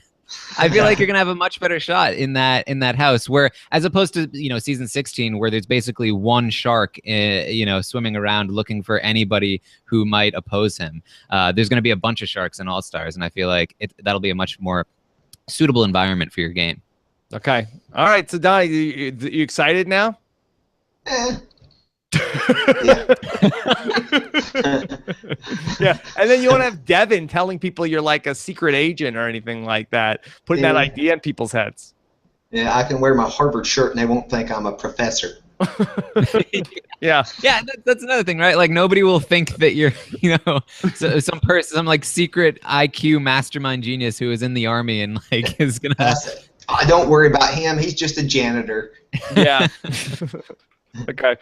I feel like you're going to have a much better shot in that house, where, as opposed to, you know, season 16, where there's basically one shark, you know, swimming around looking for anybody who might oppose him. There's going to be a bunch of sharks in All-Stars, and I feel like that'll be a much more suitable environment for your game. Okay. All right. So Donnie, you excited now? Yeah. Yeah. And then you won't have Devin telling people you're like a secret agent or anything like that, putting that idea in people's heads. Yeah, I can wear my Harvard shirt and they won't think I'm a professor. Yeah. Yeah, that's another thing, right? Like nobody will think that you're, some person, some like secret IQ mastermind genius who is in the army and like is gonna. Don't worry about him. He's just a janitor. Yeah. Okay.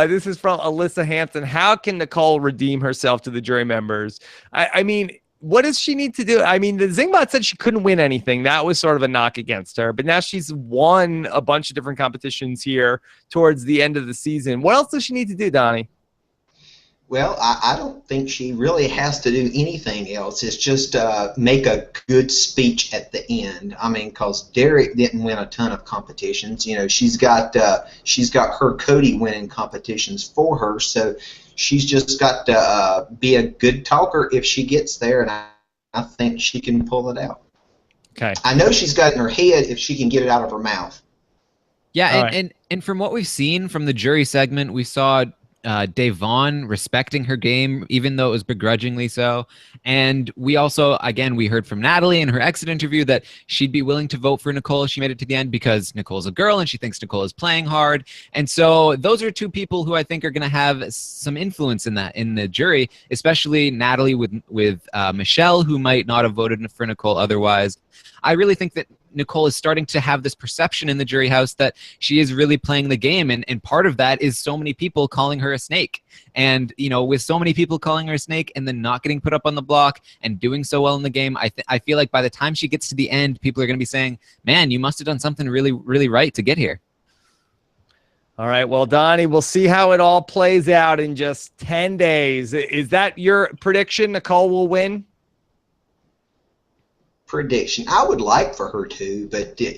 This is from Alyssa Hampton. How can Nicole redeem herself to the jury members? I mean, what does she need to do? I mean, the Zingbot said she couldn't win anything. That was sort of a knock against her. But now she's won a bunch of different competitions here towards the end of the season. What else does she need to do, Donnie? Well, I don't think she really has to do anything else. It's just make a good speech at the end. I mean, because Derek didn't win a ton of competitions. You know, she's got her Cody winning competitions for her, so she's just got to be a good talker if she gets there, and I think she can pull it out. Okay. I know she's got it in her head if she can get it out of her mouth. Yeah, and from what we've seen from the jury segment, we saw Dave Vaughn respecting her game, even though it was begrudgingly so. And we also, again, we heard from Natalie in her exit interview that she'd be willing to vote for Nicole if she made it to the end because Nicole's a girl and she thinks Nicole is playing hard. And so those are two people who I think are going to have some influence in the jury, especially Natalie with Michelle, who might not have voted for Nicole otherwise. I really think that Nicole is starting to have this perception in the jury house that she is really playing the game. And part of that is so many people calling her a snake. And, with so many people calling her a snake and then not getting put up on the block and doing so well in the game, I feel like by the time she gets to the end, people are going to be saying, man, you must have done something really, really right to get here. All right. Well, Donnie, we'll see how it all plays out in just 10 days. Is that your prediction? Nicole will win? Prediction. I would like for her to, but I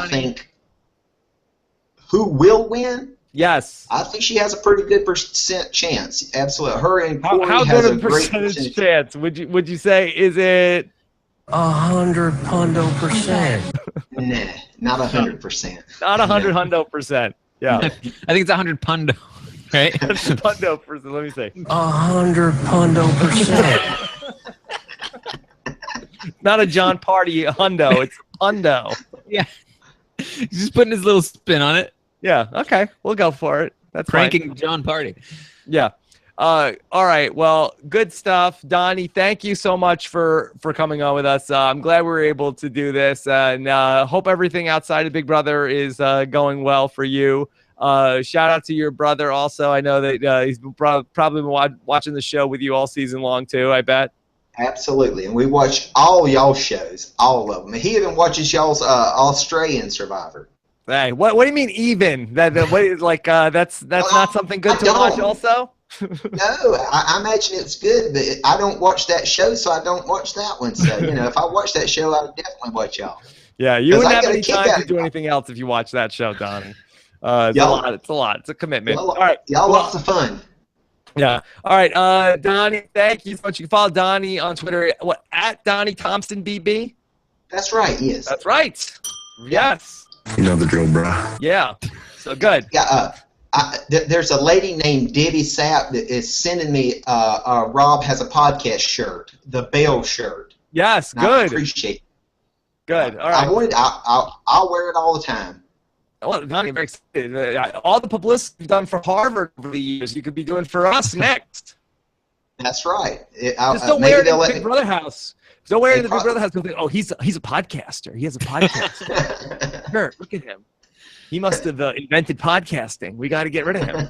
think who will win? Yes, I think she has a pretty good % chance. Absolutely, her and Corey how has good a great percentage chance? Would you say is it 100%? Nah, not 100%. Not 100%. Yeah, I think it's 100 pundo, right? Pundo percent. Let me say 100%. Not a John Party hundo. It's pundo. Yeah, he's just putting his little spin on it. Yeah. Okay, we'll go for it. That's Pranking fine. John Party. Yeah. All right. Well, good stuff, Donnie. Thank you so much for coming on with us. I'm glad we were able to do this, and hope everything outside of Big Brother is going well for you. Shout out to your brother also. I know that he's probably been watching the show with you all season long too, I bet. Absolutely, and we watch all y'all's shows, all of them. He even watches y'all's Australian Survivor. Hey, what do you mean even? That's not something good to watch also? No, I imagine it's good, but I don't watch that show, so I don't watch that one. So, if I watch that show, I would definitely watch y'all. Yeah, you wouldn't have any time to do anything else if you watch that show, Donnie. It's a lot. It's a commitment. All right. Y'all lots of fun. Yeah. All right. Donnie, thank you so much. You can follow Donnie on Twitter. At Donny Thompson BB? That's right, yes. That's right. Yes. You know the drill, bro. Yeah. So good. Yeah. There's a lady named Debbie Sept that is sending me Rob has a podcast shirt, the Bell shirt. Yes. And good. I appreciate it. Good. All right. I'll wear it all the time. Well, Donnie, I'm very excited. All the publicity you've done for Harvard over the years, you could be doing for us next. That's right. Just don't wear it in the Big Brother house. Don't wear it in the Big Brother house. Think, oh, he's a podcaster. He has a podcast. Sure, look at him. He must have invented podcasting. We got to get rid of him.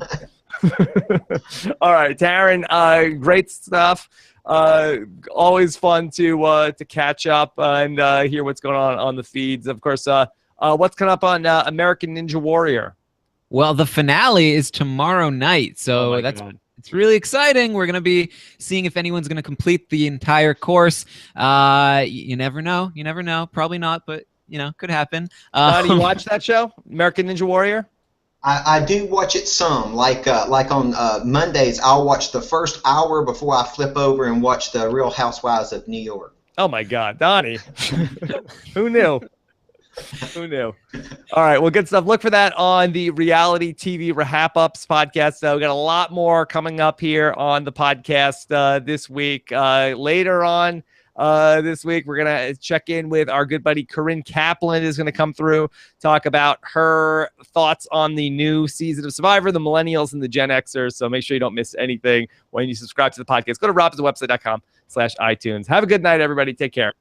All right, Taryn, great stuff. Always fun to catch up and hear what's going on the feeds. Of course, what's coming up on American Ninja Warrior? Well, the finale is tomorrow night, so it's really exciting. We're going to be seeing if anyone's going to complete the entire course. You never know. You never know. Probably not, but, could happen. Do you watch that show, American Ninja Warrior? I do watch it some. Like on Mondays, I'll watch the first hour before I flip over and watch the Real Housewives of New York. Oh my God, Donnie. Who knew? Who knew? All right, well, good stuff. Look for that on the Reality TV Wrap Ups podcast. We got a lot more coming up here on the podcast this week. Later on this week, we're gonna check in with our good buddy Corinne Kaplan. Is gonna come through, talk about her thoughts on the new season of Survivor, the Millennials and the Gen Xers. So make sure you don't miss anything when you subscribe to the podcast. Go to robswebsite.com/iTunes. Have a good night, everybody. Take care.